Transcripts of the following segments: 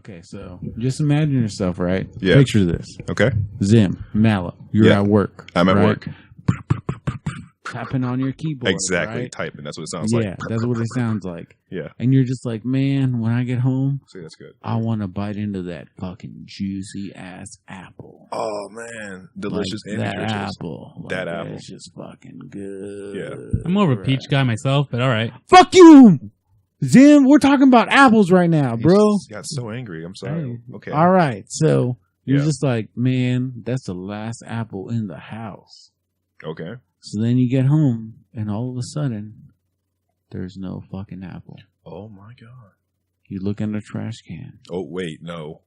Okay, so just imagine yourself, right? Yeah. Picture this. Okay. Zim, Mallow, you're at work. I'm at right? work. Tapping on your keyboard. Exactly. Right? Typing. That's what it sounds like. Yeah, that's what it sounds like. Yeah. And you're just like, man, when I get home, See, that's good. I want to bite into that fucking juicy ass apple. Oh man, delicious like and that nutritious. apple. Like, that apple. It's just fucking good. Yeah. I'm more of a peach guy myself, but all right. Fuck you, Zim. We're talking about apples right now, bro. He got so angry. I'm sorry. Hey. Okay. All right, so you're Yeah. just like, man, that's the last apple in the house. Okay. So then you get home, and all of a sudden, there's no fucking apple. Oh my god. You look in the trash can. Oh wait, no.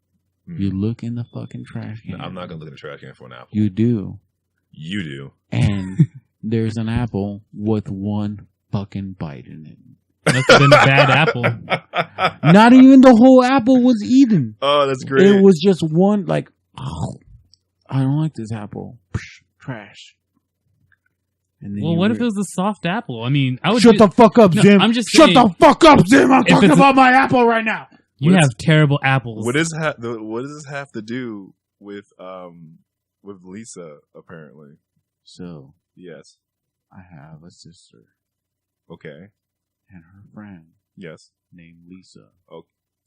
You look in the fucking trash can. No, I'm not gonna look in the trash can for an apple. You do. You do. And there's an apple with one fucking bite in it. Must have been a bad apple. Not even the whole apple was eaten. Oh, that's great. It was just one, like, oh, I don't like this apple. Psh, trash. And then Well, what if it was a soft apple? I mean, I would Shut the fuck up, No, Zim. I'm just Shut saying, the fuck up, Zim. I'm if talking it's about my apple right now. You What have is- terrible apples. What does this have to do with Lisa? Apparently, So, yes. I have a sister Okay. and her friend Yes. named Lisa.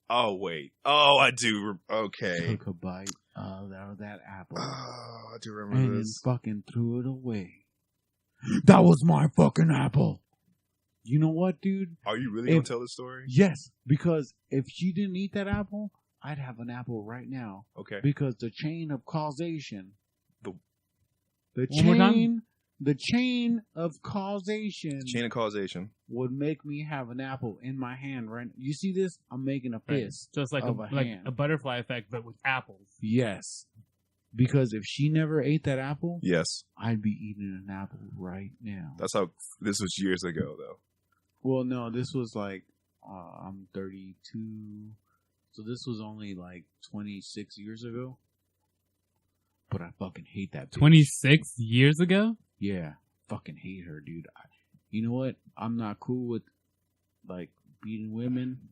Oh wait. Oh, I do. Okay. Took a bite of that apple Oh, I do and remember then this. fucking threw it away. That was my fucking apple. You know what, dude? Are you really gonna tell this story? Yes, because if she didn't eat that apple, I'd have an apple right now. Okay. Because the chain of causation, The- the One more time? chain of causation Chain of causation. would make me have an apple in my hand right now. You see this? I'm making a Right. fist. So it's like of a like hand. a butterfly effect, but with apples. Yes. Because if she never ate that apple, Yes. I'd be eating an apple right now. That's how. This was years ago, though. Well, no, this was like, I'm 32. So this was only like 26 years ago. But I fucking hate that bitch. 26 years ago? Yeah. Fucking hate her, dude. You know what? I'm not cool with, like, beating women.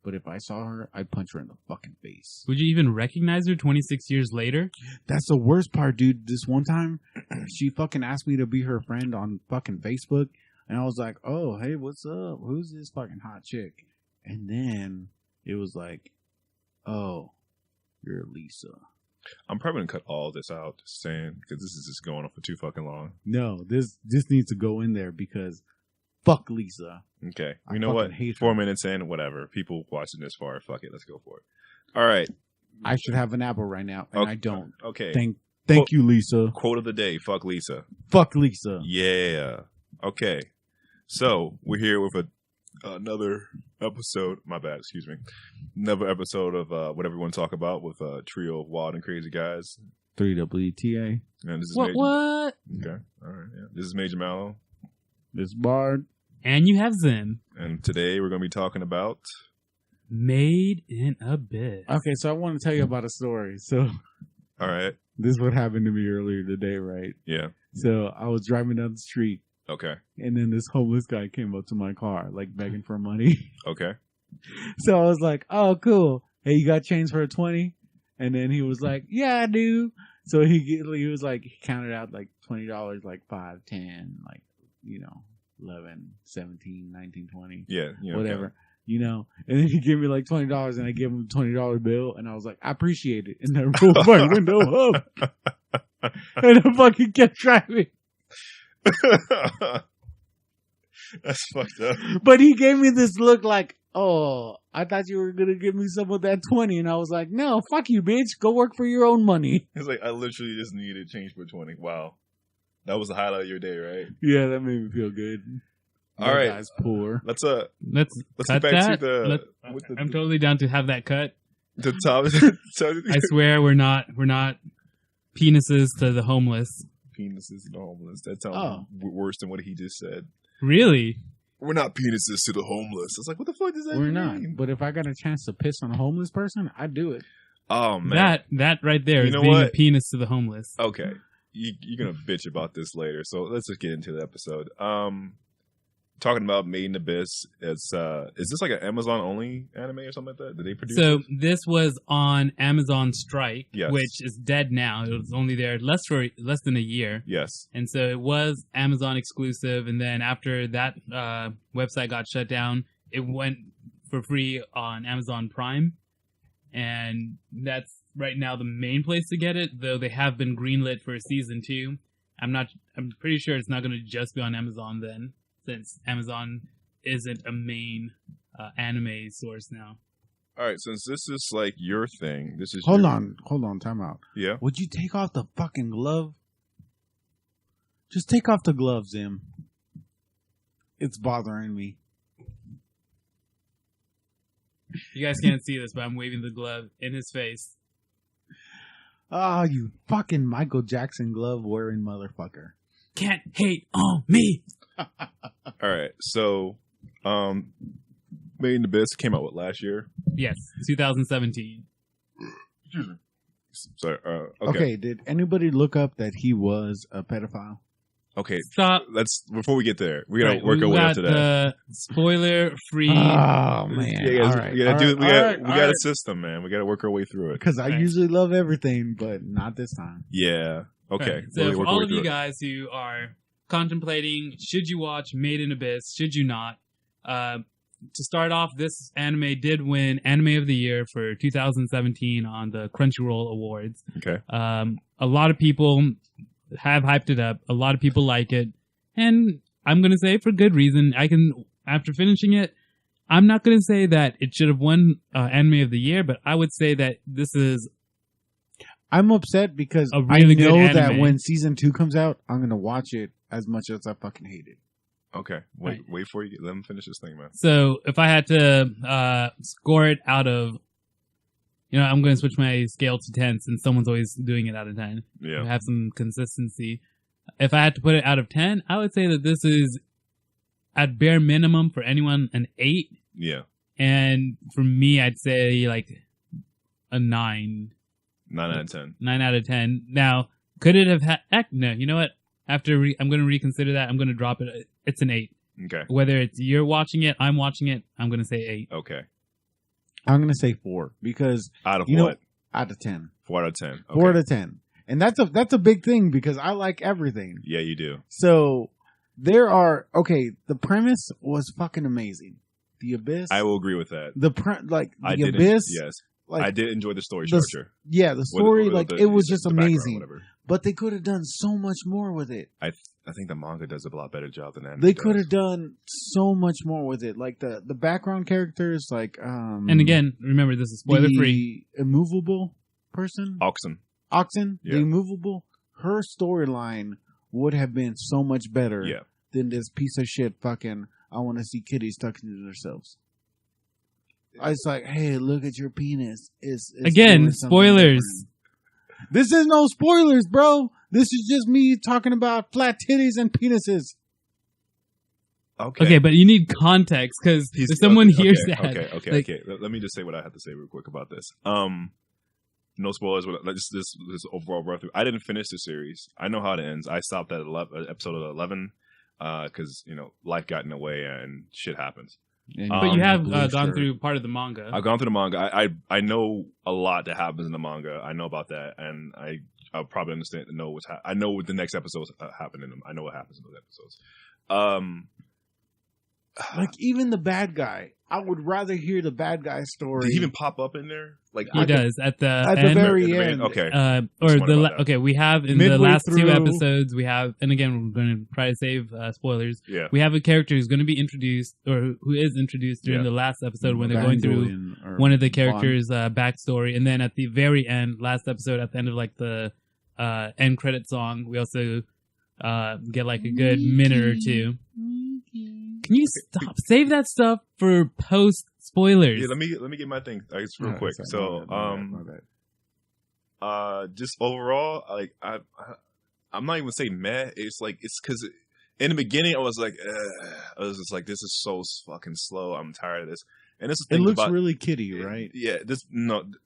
But if I saw her, I'd punch her in the fucking face. Would you even recognize her 26 years later? That's the worst part, dude. This one time, she fucking asked me to be her friend on fucking Facebook. And I was like, oh, hey, what's up? Who's this fucking hot chick? And then it was like, oh, you're Lisa. I'm probably gonna cut all this out, just saying, because this is just going on for too fucking long. No, this needs to go in there because fuck Lisa. Okay. I You know what? fucking hate 4 her. minutes in, whatever. People watching this far, fuck it, let's go for it. All right. I should have an apple right now, and Okay. I don't. Okay. Thank you, Lisa. Quote of the day. Fuck Lisa. Fuck Lisa. Yeah. Okay. So we're here with another episode. My bad. Excuse me. Another episode of whatever we want to talk about with a trio of wild and crazy guys. 3WTA. And this is What? Major. What? Okay. All right. Yeah. This is Major Mallow, This Bard. And you have Zim. and today we're going to be talking about. Made in Abyss. Okay, so I want to tell you about a story. So All right. this is what happened to me earlier today, right? Yeah. So I was driving down the street, Okay. and then this homeless guy came up to my car, like begging for money. Okay. So I was like, oh, cool. Hey, you got change for a 20? And then he was like, yeah, I do. So he was like, he counted out like $20, like 5, 10, like, 11, 17, 19, 20, Yeah. You know, whatever. And then he gave me like $20, and I gave him a $20 bill, and I was like, I appreciate it. And then rolled my window up, and I fucking kept driving. That's fucked up. But he gave me this look like, oh, I thought you were going to give me some of that 20. And I was like, no, fuck you, bitch. Go work for your own money. It's like, I literally just needed change for 20. Wow. That was the highlight of your day, right? Yeah, that made me feel good. All That right. guy's poor. Let's Let's get cut back that. to the I'm totally down to have that cut. the top. I swear we're not penises to the homeless. Penises to the homeless. That sounds Oh. worse than what he just said. Really? We're not penises to the homeless. I was like, what the fuck does that We're mean? not. But if I got a chance to piss on a homeless person, I'd do it. Oh man. That right there You is know being a what? penis to the homeless. Okay. You're gonna bitch about this later, so let's just get into the episode. talking about Made in Abyss. It's is this like an Amazon only anime or something like that? Did they produce So it? this was on Amazon Strike, Yes. which is dead now. It was only there less than a year. Yes. And so it was Amazon exclusive. And then after that website got shut down, it went for free on Amazon Prime. And that's right now the main place to get it, though they have been greenlit for season 2. I'm pretty sure it's not going to just be on Amazon then, since Amazon isn't a main anime source now. All right, since this is like your thing, this is Hold on, time out. Yeah. Would you take off the fucking glove? Just take off the glove, Zim. It's bothering me. You guys can't see this, but I'm waving the glove in his face. Ah, you fucking Michael Jackson glove wearing motherfucker. Can't hate on me. All right, so Made in Abyss came out last year. Yes, 2017. Sorry. Okay, did anybody look up that he was a pedophile? Okay. Stop. Let's before we get there, we gotta Right, work our way up to that. the spoiler-free. Oh man! Yeah, All right, we gotta all we right, got a system, man. We gotta work our way through it. Because I Right. usually love everything, but not this time. Yeah. Okay. Right. So We'll for work our all way of through you it. guys who are contemplating, should you watch Made in Abyss? Should you not? To start off, this anime did win Anime of the Year for 2017 on the Crunchyroll Awards. Okay. A lot of people have hyped it up. A lot of people like it. And I'm going to say for good reason. After finishing it, I'm not going to say that it should have won Anime of the Year, but I would say that this is I'm upset because A really I good know that anime. when season 2 comes out, I'm gonna watch it as much as I fucking hate it. Okay. Wait for you. Let him finish this thing, man. So if I had to score it out of, I'm going to switch my scale to 10 since someone's always doing it out of 10. Yeah. To have some consistency. If I had to put it out of 10, I would say that this is at bare minimum for anyone an 8. Yeah. And for me, I'd say like a 9. 9 out of 10. 9 out of 10. Now, could it have had... No, you know what? I'm going to reconsider that. I'm going to drop it. It's an 8. Okay. Whether it's you're watching it, I'm watching it, I'm going to say 8. Okay. I'm gonna say 4 because Out of you know, what? out of 10. 4 out of 10. Okay. 4 out of 10, and that's a big thing because I like everything. Yeah, you do. So there are the premise was fucking amazing. The Abyss. I will agree with that. The Abyss. Yes. Like, I did enjoy the story the- structure. Yeah, the story, it was just the background, amazing. whatever. But they could have done so much more with it. I think the manga does a lot better job than anime. They does. could have done so much more with it. Like the background characters, like And again, remember, this is spoiler free. The immovable person, Oxen. the Yeah. immovable. Her storyline would have been so much better Yeah. than this piece of shit. Fucking, I want to see kitties tucking into themselves. It's like, hey, look at your penis. It's Again, doing something spoilers. different. This is no spoilers, bro. This is just me talking about flat titties and penises. Okay. But you need context because if someone hears that, Okay. Let me just say what I have to say real quick about this. No spoilers. This overall run through. I didn't finish the series. I know how it ends. I stopped at episode 11 because life got in the way and shit happens. but you have gone through part of the manga. I've gone through the manga. I know a lot that happens in the manga. I know about that, and I'll probably understand to know I know what the next episodes happen in them. I know what happens in those episodes. Like even the bad guy, I would rather hear the bad guy story. Did he even pop up in there? Like He does at the the end. very At the end. Okay. We have in the Midway last 2 through- episodes, we have, and again, we're going to try to save spoilers. Yeah. We have a character who's going to be introduced, or who is introduced during the last episode when they're going through Evangelion or one of the Bond. characters' backstory, and then at the very end, last episode, at the end of like the end credit song, we also get like a good minute or two. Can you stop? Save that stuff for post spoilers. Yeah, let me get my thing real quick. Sorry, So, my bad. just overall, like I'm not even saying meh. It's because in the beginning I was like, I was just like, this is so fucking slow. I'm tired of this. And this is the It thing looks about really kiddie, right? Yeah,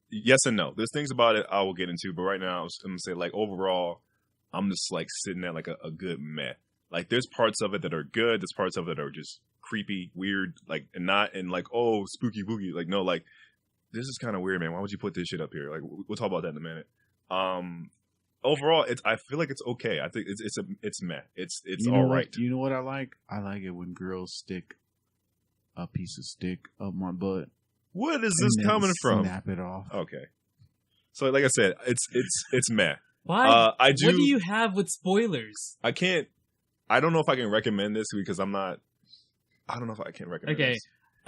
yes and no. There's things about it I will get into, but right now I'm gonna say like overall, I'm just like sitting at like a good meh. Like there's parts of it that are good. There's parts of it that are just creepy, weird, like and not and like oh spooky boogie. Like no, like this is kind of weird, man. Why would you put this shit up here? Like we'll talk about that in a minute. Overall, I feel like it's okay. I think it's meh. It's all right. You know what I like? I like it when girls stick a piece of stick up my butt. What is this coming from? Snap it off. Okay. So like I said, it's meh. Why? What do you have with spoilers? I don't know if I can recommend this because I don't know if I can recommend this.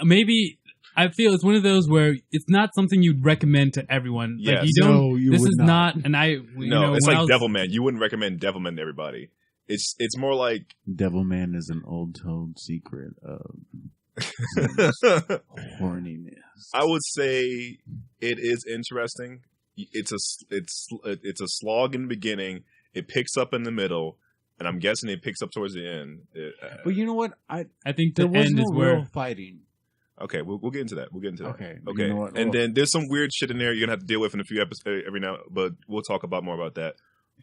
Maybe I feel it's one of those where it's not something you'd recommend to everyone. Yes. Like you don't. No, you this would is not. And it's like Devilman. You wouldn't recommend Devilman to everybody. It's more like Devilman is an old told secret of horniness. I would say it is interesting. It's a slog in the beginning. It picks up in the middle, and I'm guessing it picks up towards the end. But you know what? I think the there was end no is where real fighting. Okay, we'll get into that. Okay. Okay. You know what? And then there's some weird shit in there you're gonna have to deal with in a few episodes every now, but we'll talk more about that.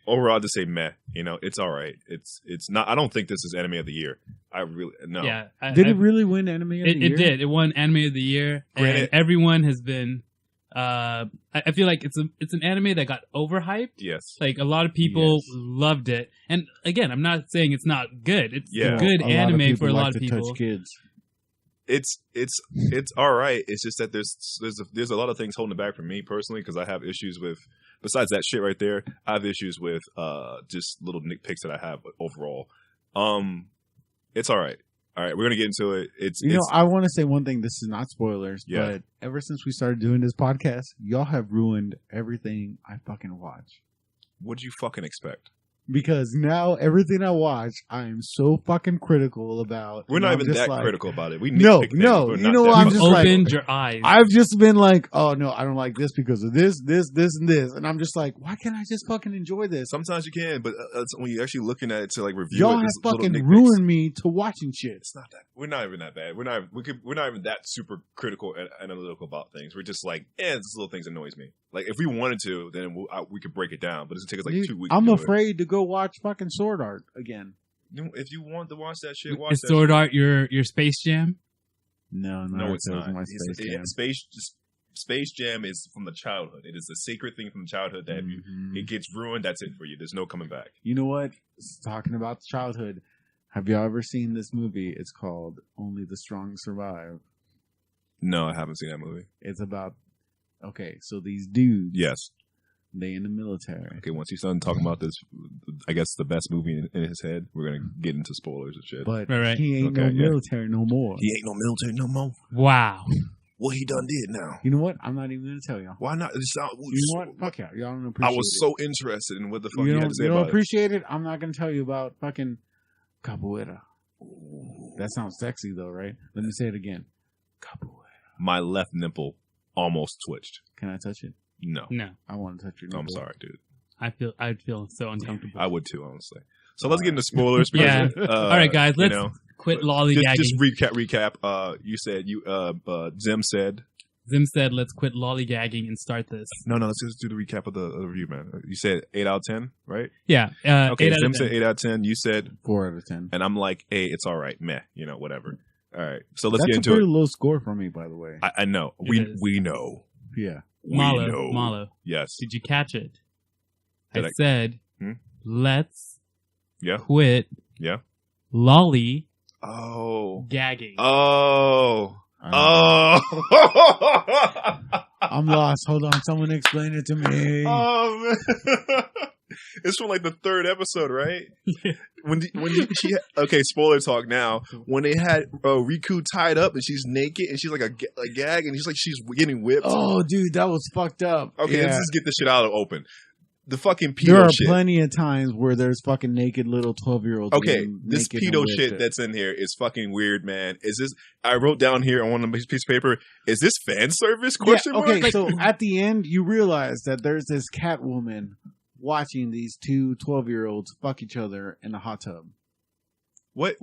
Overall, I'll just say meh. You know, it's all right. It's not. I don't think this is Anime of the Year. I really no. Yeah. Did it really win Anime of the Year? It did. It won Anime of the Year, Granted, and everyone has been. I feel like it's an anime that got overhyped. Yes. Like a lot of people loved it, and again, I'm not saying it's not good. It's a good a anime for a lot like of to people. touch kids. It's all right. It's just that there's a lot of things holding it back for me personally because I have issues with. Besides that shit right there, I have issues with just little nitpicks that I have overall. It's all right. All right, we're gonna get into it. I want to say one thing. This is not spoilers, Yeah. but ever since we started doing this podcast, y'all have ruined everything I fucking watch. What'd you fucking expect? Because now everything I watch, I am so fucking critical about. We're not I'm even just that like, critical about it. We No, nitpick things, no, but you not know that what, I'm much. just like- Opened your eyes. I've just been like, oh no, I don't like this because of this, and this, and I'm just like, why can't I just fucking enjoy this? Sometimes you can, but when you're actually looking at it to like review Y'all it, have there's little fucking nitpicks. ruined me to watching shit. It's not that. We're not even that bad. We're not even that super critical and analytical about things. We're just like, this little things annoys me. Like if we wanted to, then we could break it down. But it's gonna take us like Dude, 2 weeks. I'm to do it. afraid to go watch fucking Sword Art again. If you want to watch that shit, watch Is that Sword shit. Art your Space Jam? No, No, it's not. My Space Jam. Space Jam is from the childhood. It is a sacred thing from childhood that if it gets ruined, that's it for you. There's no coming back. You know what? Talking about childhood, have y'all ever seen this movie? It's called Only the Strong Survive. No, I haven't seen that movie. It's about, so these dudes, Yes. they in the military. Okay, once he's done talking about this, I guess the best movie in his head, we're going to get into spoilers and shit. But Right. he ain't Okay, no yeah. military no more. He ain't no military no more. Wow. What he done did now. You know what? I'm not even going to tell y'all. Why not? You know what? Fuck y'all. Y'all don't appreciate I was it. so interested in what the fuck You you don't, had to say you don't about it. appreciate it? I'm not going to tell you about fucking capoeira. That sounds sexy though, right? Let me say it again. Capoeira. My left nipple almost twitched. Can I touch it? No. No, I want to touch your I'm nipple. sorry, dude. I'd feel so uncomfortable. I would too, honestly. So let's get into spoilers. Yeah. because, All right, guys, let's quit lollygagging. Just recap. You said Zim said. Zim said, "Let's quit lollygagging and start this." No. Let's just do the recap of the review, man. You said 8 out of 10, right? Yeah. Okay. 8 out Zim of 10. said 8 out of 10. You said 4 out of 10. and I'm like, hey, it's all right, meh, whatever. All right, so let's That's get a into pretty it. low score for me, by the way. I know It is. we know. Yeah. We Malo, know. Malo, Yes. did you catch it? Did I I- said, Hmm? let's Yeah. quit Yeah. lolly Oh. gagging. Oh. Uh, Oh. I'm lost. Hold on. Someone explain it to me. Oh man. It's from like the 3rd episode, right? Yeah. Okay, spoiler talk now. When they had Riku tied up and she's naked and she's like a gag and she's getting whipped. Oh, dude, that was fucked up. Okay, Yeah. let's just get this shit out of open. The fucking pedo There are shit. plenty of times where there's fucking naked little 12-year-olds. Okay, getting this naked and pedo whipped shit up. that's in here is fucking weird, man. Is this? I wrote down here on one piece of paper. Is this fan service? Question mark. Okay, so at the end, you realize that there's this cat woman watching these two 12-year-olds fuck each other in a hot tub. What?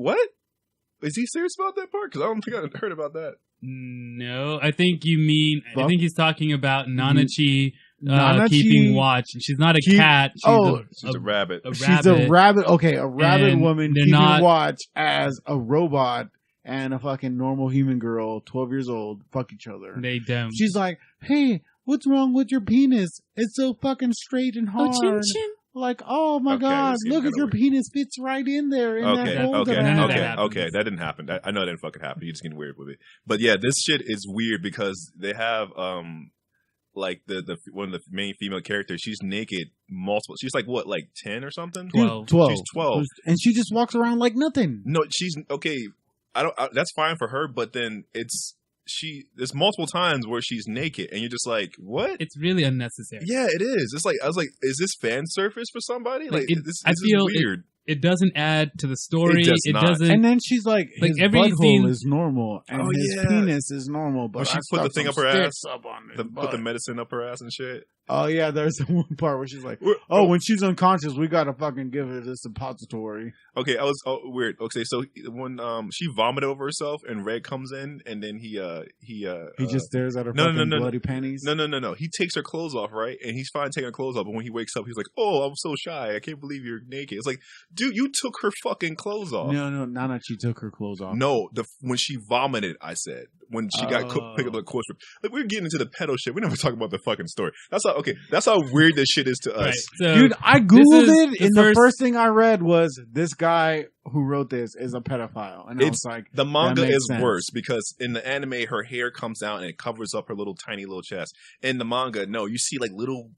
Is he serious about that part? Because I don't think I heard about that. No, I think you mean. I Fuck. think he's talking about Nanachi keeping watch. And she's not a cat. She's a rabbit. She's a rabbit. Okay, a rabbit And woman they're keeping not- watch as a robot and a fucking normal human girl, 12 years old, fuck each other. They don't. She's like, hey, what's wrong with your penis? It's so fucking straight and hard. Like, oh my Okay, God, this seems look at kinda your weird. penis fits right in there. In Okay, that hole okay, that I none of have. that okay, happens. okay. That didn't happen. I know it didn't fucking happen. You're just getting weird with it. But yeah, this shit is weird because they have like the one of the main female characters. She's naked multiple. She's like what, like 10 or something? 12. 12. She's 12. And she just walks around like nothing. No, she's okay. That's fine for her, but then there's multiple times where she's naked, and you're just like, what? It's really unnecessary. Yeah, it is. It's like I was like, is this fan surface for somebody? Like, this I feel is weird. It doesn't add to the story. It does not. doesn't. And then she's like his every butthole scene- is normal, and Oh, his yeah. penis is normal. But When she I put the stuck thing some up her ass, sticks up on his Put the butt. medicine up her ass and shit. Oh yeah, there's one part where she's like, "Oh, when she's unconscious, we gotta fucking give her this suppository." Okay, I was weird. Okay, so when she vomited over herself and Red comes in and then he just stares at her no, fucking no. bloody panties. No. He takes her clothes off, right? And he's fine taking her clothes off, but when he wakes up, he's like, "Oh, I'm so shy. I can't believe you're naked." It's like, dude, you took her fucking clothes off. No, not that she took her clothes off. No, when she vomited, I said when she got picked up the corpse. Like we're getting into the pedo shit. We never talk about the fucking story. That's how weird this shit is to us. Right. So, Dude, I googled is it, the and the first- first thing I read was this guy who wrote this is a pedophile, and I was like, The manga makes is sense. worse because in the anime, her hair comes out and it covers up her tiny little chest. In the manga, no, you see like little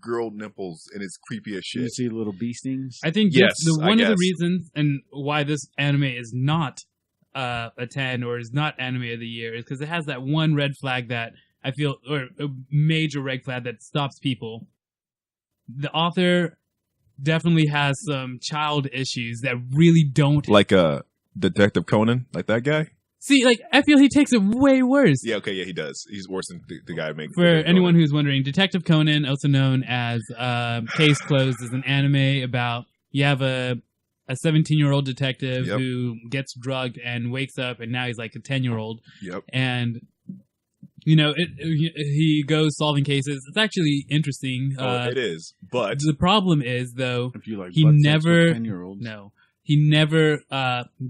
girl nipples and it's creepy as you shit. see little bee stings. I think Yes, one I of the guess. reasons and why this anime is not a 10 or is not anime of the year is because it has that one red flag that I feel, or a major red flag that stops people. The author definitely has some child issues that really don't Like Detective Conan, like that guy. see. Like I feel he takes it way worse. Yeah, okay, yeah, he does. He's worse than the guy making. For anyone who's wondering, Detective Conan, also known as Case Closed, is an anime about you have a 17-year-old detective Yep. who gets drugged and wakes up, and now he's like a 10-year-old. Yep. And he goes solving cases. It's actually interesting. It is, but The problem is though, If you like, he butt sex never- with 10-year-olds. no, he never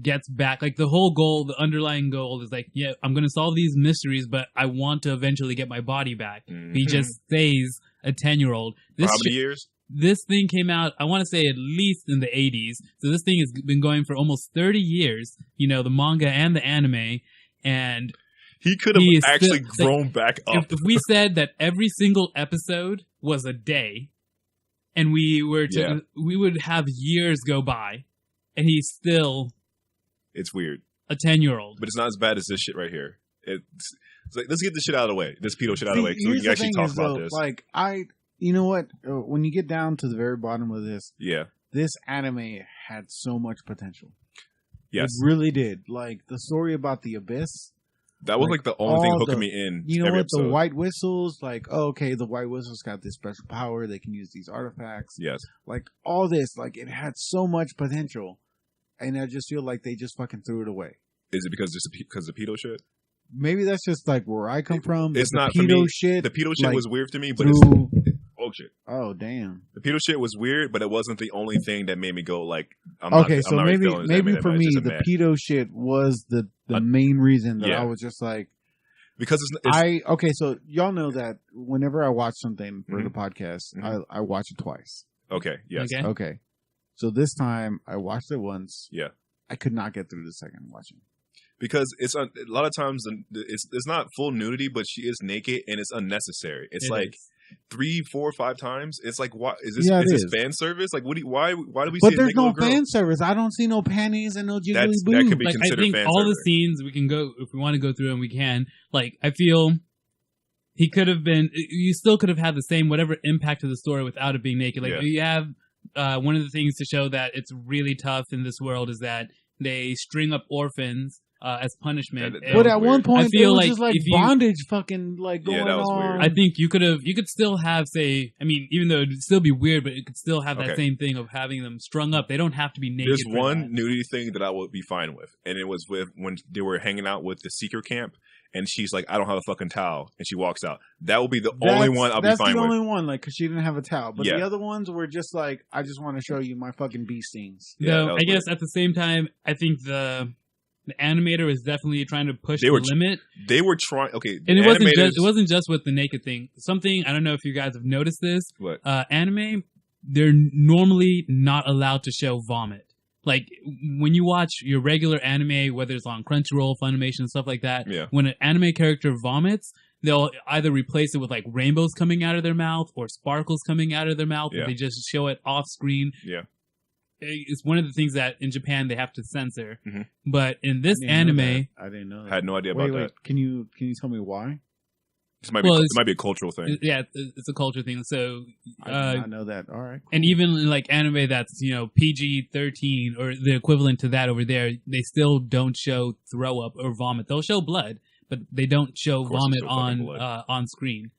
gets back. Like the whole goal, the underlying goal is like, yeah, I'm gonna solve these mysteries, but I want to eventually get my body back. He just stays a 10-year-old. for how many years? This thing came out, I want to say at least in the 80s. So this thing has been going for almost 30 years, the manga and the anime. And He could have He is actually still- grown back up. if we said that every single episode was a day and we would have years go by and he's still It's weird, a 10-year-old. but it's not as bad as this shit right here. It's like, let's get this shit out of the way. This pedo shit out of the way, so we Here's can the actually thing talk is, about though, this. Like, you know what? When you get down to the very bottom of this, Yeah. this anime had so much potential. Yes. It really did. Like, the story about the abyss. That was like, like the only thing all hooking the- me in. You know every what? The episode. white whistles, like, oh, okay, the white whistles got this special power. They can use these artifacts. Yes. Like, all this, like, it had so much potential. And I just feel like they just fucking threw it away. Is it because of the pedo shit? Maybe that's just, like, where I come from. but It's the not for pedo me. shit. The pedo shit like, was weird to me, but through, oh shit. oh, damn. The pedo shit was weird, but it wasn't the only thing that made me go like, I'm Okay, not, so I'm not really maybe feeling this anime that for much. me It's the just a meh. pedo shit was the Uh, main reason that yeah. I was just like because it's okay, so y'all know that whenever I watch something for Mhm. the podcast, Mhm. I watch it twice. okay. Yes. Okay. Okay, so this time I watched it once. Yeah. I could not get through the second watching. Because it's a lot of times it's not full nudity, but she is naked and it's unnecessary. It's It like is. 3, 4, 5 times. It's like, why is this? Yeah, it is this is. fan service? Like, what? Why do we? But see a there's naked no little girl? fan service. I don't see no panties and no jiggly That boobs. could be Like I considered think fan all the service. scenes we can go if we want to go through and we can. Like I feel he could have been. You still could have had the same whatever impact to the story without it being naked. Like Yeah. you have one of the things to show that it's really tough in this world is that they string up orphans as punishment. That- And But was at weird. one point, I feel it was like just like if you- bondage, fucking like Yeah, going that was weird. on. I think you could still have even though it'd still be weird, but it could still have that Okay. same thing of having them strung up. They don't have to be naked. There's for one that. nudity thing that I would be fine with, and it was with when they were hanging out with the seeker camp, and she's like, I don't have a fucking towel, and she walks out. That will be the only one I'll be fine with. That's the only one, like, because she didn't have a towel. But Yeah. the other ones were just like, I just want to show you my fucking bee stings. Yeah, No, that was I guess weird. at the same time, I think the animator was definitely trying to push the limit. They were trying. Okay, And it animators- wasn't just with the naked thing. Something, I don't know if you guys have noticed this. What? Anime, they're normally not allowed to show vomit. Like, when you watch your regular anime, whether it's on Crunchyroll, Funimation, stuff like that, Yeah. when an anime character vomits, they'll either replace it with, like, rainbows coming out of their mouth or sparkles coming out of their mouth, Yeah. or they just show it off screen. Yeah. It's one of the things that in Japan they have to censor. Mhm. But in this I didn't know anime, that. I didn't know that. I had no idea about Wait, that. can you tell me why? This might Well, be. It it's- might be a cultural thing. yeah, it's a culture thing. So, I did not know that. All right. and even in like anime that's, you know, PG-13 or the equivalent to that over there, they still don't show throw up or vomit. They'll show blood, but they don't show Of course vomit they show fucking blood. on screen.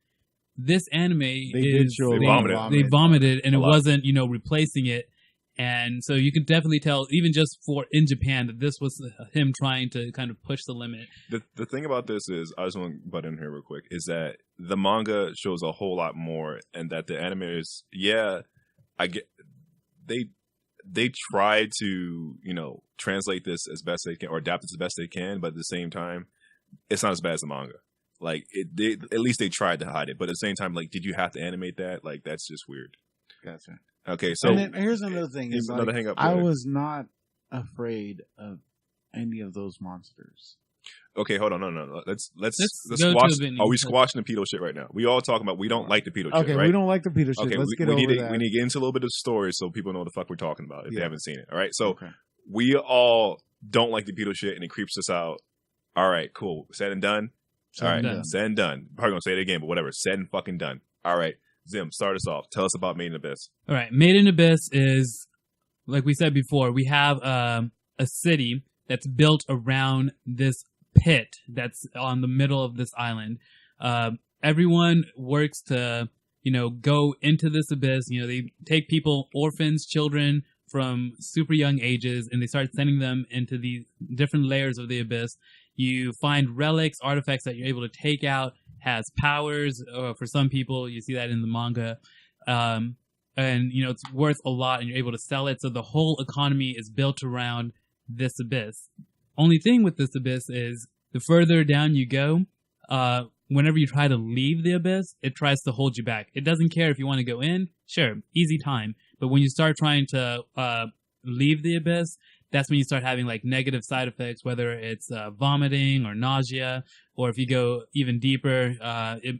This anime did show They vomited. They vomited, and A it lot. wasn't, you know, replacing it. And so you can definitely tell, even just for in Japan, that this was him trying to kind of push the limit. The thing about this is, I just want to butt in here real quick, is that the manga shows a whole lot more, and that the animators, I get they try to, you know, translate this as best they can or adapt it as best they can, but at the same time, it's not as bad as the manga. Like at least they tried to hide it, but at the same time, like, did you have to animate that? Like, that's just weird. Gotcha. Okay, so And then here's another thing. Is another like, hang up I there. was not afraid of any of those monsters. okay, hold on, no. Let's Let's go to squash. the- Are we squashing the pedo shit right now? We all talking about we don't like the pedo shit, Okay, right? we don't like the Peter shit. Okay, Let's get we over need to, that. we need to get into a little bit of story so people know what the fuck we're talking about if they Yeah. haven't seen it. All right, so Okay. we all don't like the pedo shit and it creeps us out. All right, cool. Said and done. Said all and right, done. said and done. Probably gonna say it again, but whatever. Said and fucking done. All right, Zim, start us off. Tell us about Made in Abyss. All right, Made in Abyss is, like we said before, we have a city that's built around this pit that's on the middle of this island. Everyone works to, you know, go into this abyss. You know, they take people, orphans, children from super young ages, and they start sending them into these different layers of the abyss. You find relics, artifacts that you're able to take out, has powers. For some people, you see that in the manga. And, you know, it's worth a lot and you're able to sell it. So the whole economy is built around this abyss. Only thing with this abyss is the further down you go, whenever you try to leave the abyss, it tries to hold you back. It doesn't care if you want to go in. Sure, easy time. But when you start trying to leave the abyss, that's when you start having like negative side effects, whether it's vomiting or nausea, or if you go even deeper,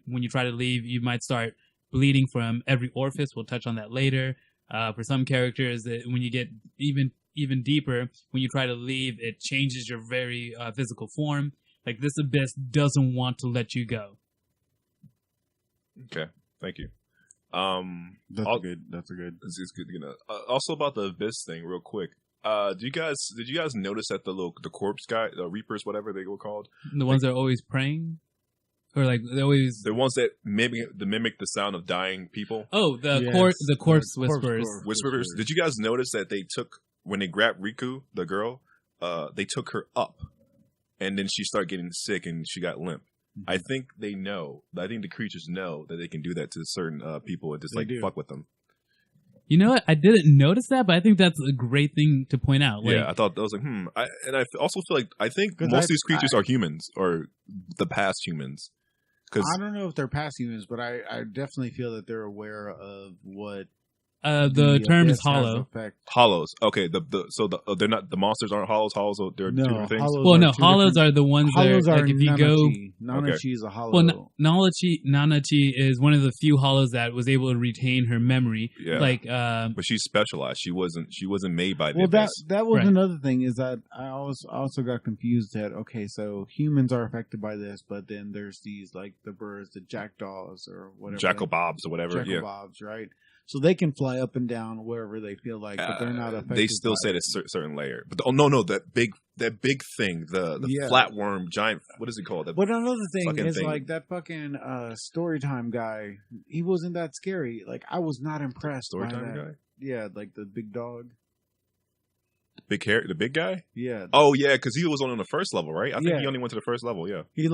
when you try to leave, you might start bleeding from every orifice. We'll touch on that later. For some characters, when you get even deeper, when you try to leave, it changes your very physical form. Like, this abyss doesn't want to let you go. Okay, thank you. That's I'll- good. That's a good. It's good. You know, also about the Abyss thing, real quick. Did you guys notice that the corpse guy, the Reapers, whatever they were called, The ones that are always praying, or like they always. the ones that mimic the sound of dying people, Oh, the Yes, corpse the whisperers. corpse whisperers. Did you guys notice that they took when they grabbed Riku, the girl, they took her up, and then she started getting sick and she got limp. I think they know. I think the creatures know that they can do that to certain people and just They like do. fuck with them. You know what? I didn't notice that, but I think that's a great thing to point out. Like, Yeah, I thought that was like, I also feel like I think 'Cause most of these creatures are humans or the past humans. Because I don't know if they're past humans, but I definitely feel that they're aware of what the term is abyss has hollow. affect. hollows. Okay, they're not the monsters aren't hollows. Hollows they're No, two different things. hollows Well, are no, two hollows different- are the ones Hollows that, are like, if you go. Nanachi. Nanachi is a hollow. Well, Nanachi is one of the few hollows that was able to retain her memory. Yeah. Like, But she's specialized. She wasn't made by the Well, that abyss. that was Right. another thing is that I also got confused that okay, so humans are affected by this, but then there's these like the birds, the jackdaws or whatever, Jackalbobs or whatever. Yeah. jackalbobs, right? So they can fly up and down wherever they feel like, but they're not affected. They still by said it. it's a certain layer. But no, that big thing, the Yeah. flatworm giant. What is it called? But another thing fucking is thing. like that fucking Storytime guy. He wasn't that scary. Like I was not impressed by Storytime that. guy. Yeah, like the big dog. The big guy? Yeah. Oh, yeah, because he was only on the first level, right? I think Yeah. he only went to the first level, yeah. He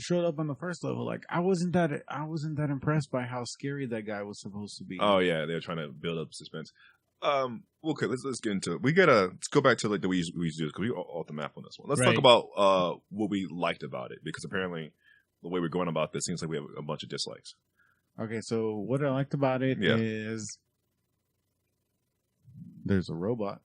showed up on the first level. Like, I wasn't that impressed by how scary that guy was supposed to be. Oh, yeah, they're trying to build up suspense. Okay, let's get into it. Let's go back to like the way we used to do it, because we off the map on this one. Let's talk about what we liked about it, because apparently the way we're going about this seems like we have a bunch of dislikes. Okay, so what I liked about it is there's a robot.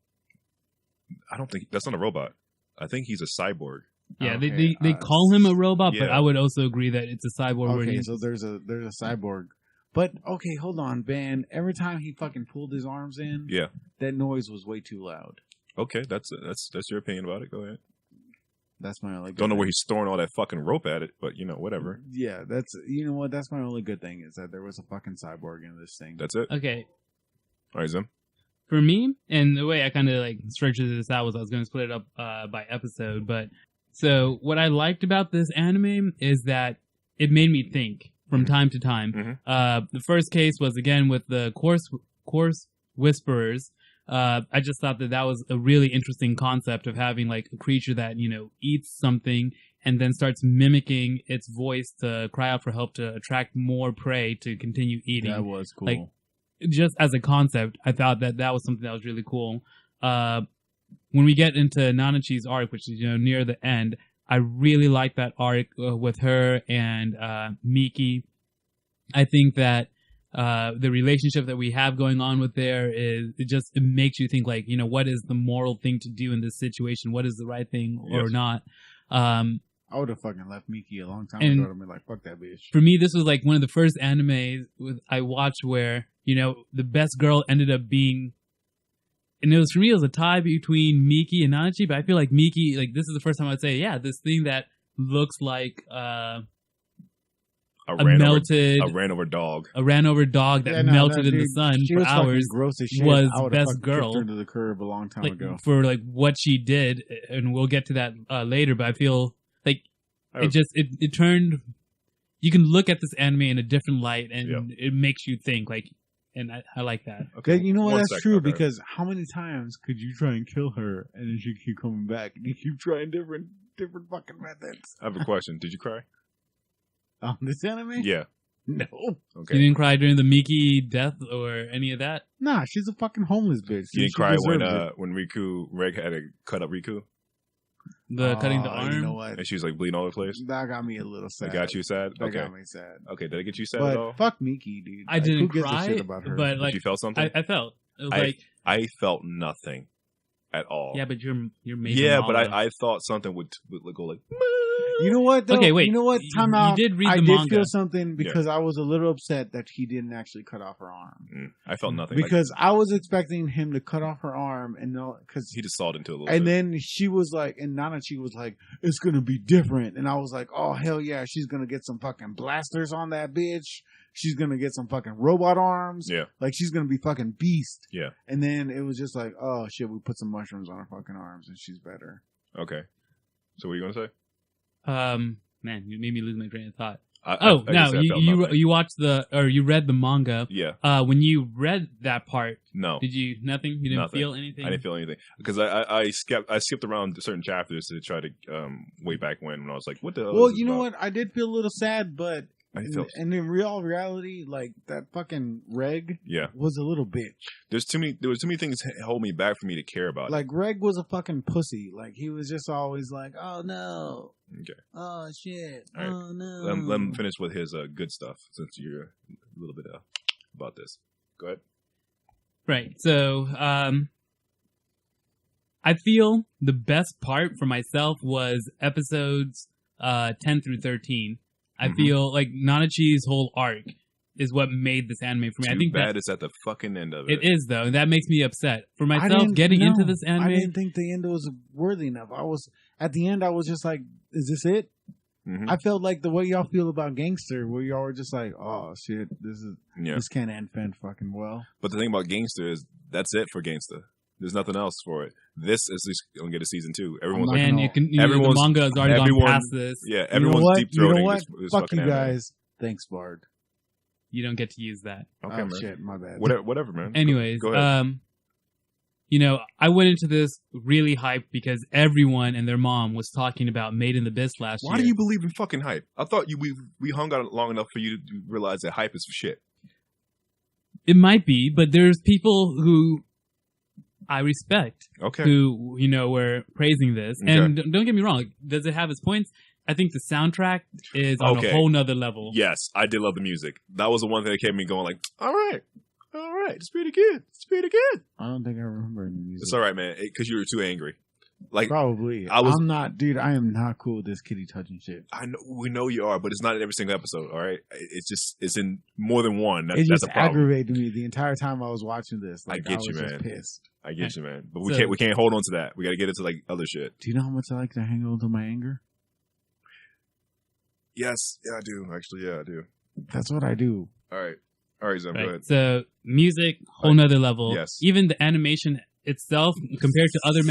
I don't think that's not a robot. I think he's a cyborg. Yeah, Okay, they call him a robot, but yeah. I would also agree that it's a cyborg. Okay, so there's a cyborg. But okay, hold on, Ben. Every time he fucking pulled his arms in, Yeah. that noise was way too loud. Okay, that's your opinion about it. Go ahead. That's my only. Don't know where he's storing all that fucking rope at it, but whatever. Yeah, that's what. That's my only good thing is that there was a fucking cyborg in this thing. That's it. Okay. All right, Zim. For me, and the way I kind of like structured this out was I was going to split it up by episode. But so what I liked about this anime is that it made me think from time to time. The first case was again with the coarse whisperers. I just thought that was a really interesting concept of having like a creature that eats something and then starts mimicking its voice to cry out for help to attract more prey to continue eating. That was cool. Like, just as a concept, I thought that was something that was really cool. When we get into Nanachi's arc, which is near the end, I really like that arc with her and Miki. I think that the relationship that we have going on with there it makes you think like, what is the moral thing to do in this situation? What is the right thing or not? I would have fucking left Miki a long time ago to be like, fuck that bitch. For me, this was like one of the first animes I watched where, the best girl ended up being, and for me, it was a tie between Miki and Nanachi, but I feel like Miki, like this is the first time I'd say, yeah, this thing that looks like a ran over dog that melted in the sun for hours was best girl. Her to the curb a long time ago for like what she did, and we'll get to that later. But I feel like it turned. You can look at this anime in a different light, and it makes you think. Like, and I like that. Okay, you know what? That's true because how many times could you try and kill her, and then she keep coming back, and you keep trying different fucking methods? I have a question. Did you cry? On this anime? Yeah. No. Okay. You didn't cry during the Miki death or any of that? Nah, she's a fucking homeless bitch. You didn't cry when Reg had to cut up Riku? Cutting the arm? You know what? And she was like bleeding all over the place? That got me a little sad. That got you sad? That got me sad. Okay, did it get you sad at all? Fuck Miki, dude. I didn't who gives cry, a shit about her? but like you felt something? I felt. It was I felt nothing at all. Yeah, but you're making but I thought something would go like. You know what? Though? Okay, wait. You know what? Time out. You did read the I manga. did feel something because I was a little upset that he didn't actually cut off her arm. I felt nothing because I was expecting him to cut off her arm and because he just sawed into a little. And bit. then she was like, and Nanachi was like, "It's gonna be different," and I was like, "Oh hell yeah, she's gonna get some fucking blasters on that bitch. She's gonna get some fucking robot arms. Yeah, like she's gonna be fucking beast. Yeah." And then it was just like, "Oh shit, we put some mushrooms on her fucking arms and she's better." Okay, so what are you gonna say? Man, you made me lose my train of thought. You watched you read the manga. Yeah. When you read that part, no, did you nothing? You didn't feel anything. I didn't feel anything because I skipped around certain chapters to try to way back when I was like, what the hell? Well, you know what? I did feel a little sad, but and in reality, like that fucking Reg, was a little bitch. There was too many things hold me back for me to care about. Like Reg was a fucking pussy. Like he was just always like, oh no. Okay. Oh shit. Right. Oh no. Let him finish with his good stuff since you're a little bit about this. Go ahead. Right. So I feel the best part for myself was episodes 10 through 13. I feel like Nanachi's whole arc is what made this anime for me. I think that is at the fucking end of it. It is though, and that makes me upset. For myself, getting into this anime, I didn't think the end was worthy enough. At the end, I was just like, "Is this it?" I felt like the way y'all feel about Gangster, where y'all were just like, "Oh shit, this can't end fucking well." But the thing about Gangster is that's it for Gangster. There's nothing else for it. This is just gonna get a season 2. Everyone's the manga has already gone past this. Yeah, everyone's deep throating. You know what? Fuck you guys. Thanks, Bard. You don't get to use that. Okay, oh, man. Shit, my bad. Whatever, man. Anyways, go ahead. I went into this really hyped because everyone and their mom was talking about Made in the Abyss last year. Why do you believe in fucking hype? I thought we hung out long enough for you to realize that hype is shit. It might be, but there's people who I respect Okay. who, were praising this. Okay. And don't get me wrong, does it have its points? I think the soundtrack is on a whole nother level. Yes, I did love the music. That was the one thing that kept me going like, all right, it's pretty good. It's pretty good. I don't think I remember any music. It's all right, man, because you were too angry. Like Probably. I'm not, dude. I am not cool with this kitty touching shit. I know we know you are, but it's not in every single episode. All right, it's in more than one. It That's just a problem. aggravated me the entire time I was watching this. Like, I get was you, just man. pissed. I get you, man. But we can't hold on to that. We got to get into like other shit. Do you know how much I like to hang on to my anger? Yes, yeah, I do. Actually, yeah, I do. That's what I do. All right, Zem, go ahead. So music, whole nother level. Yes. Even the animation itself compared to other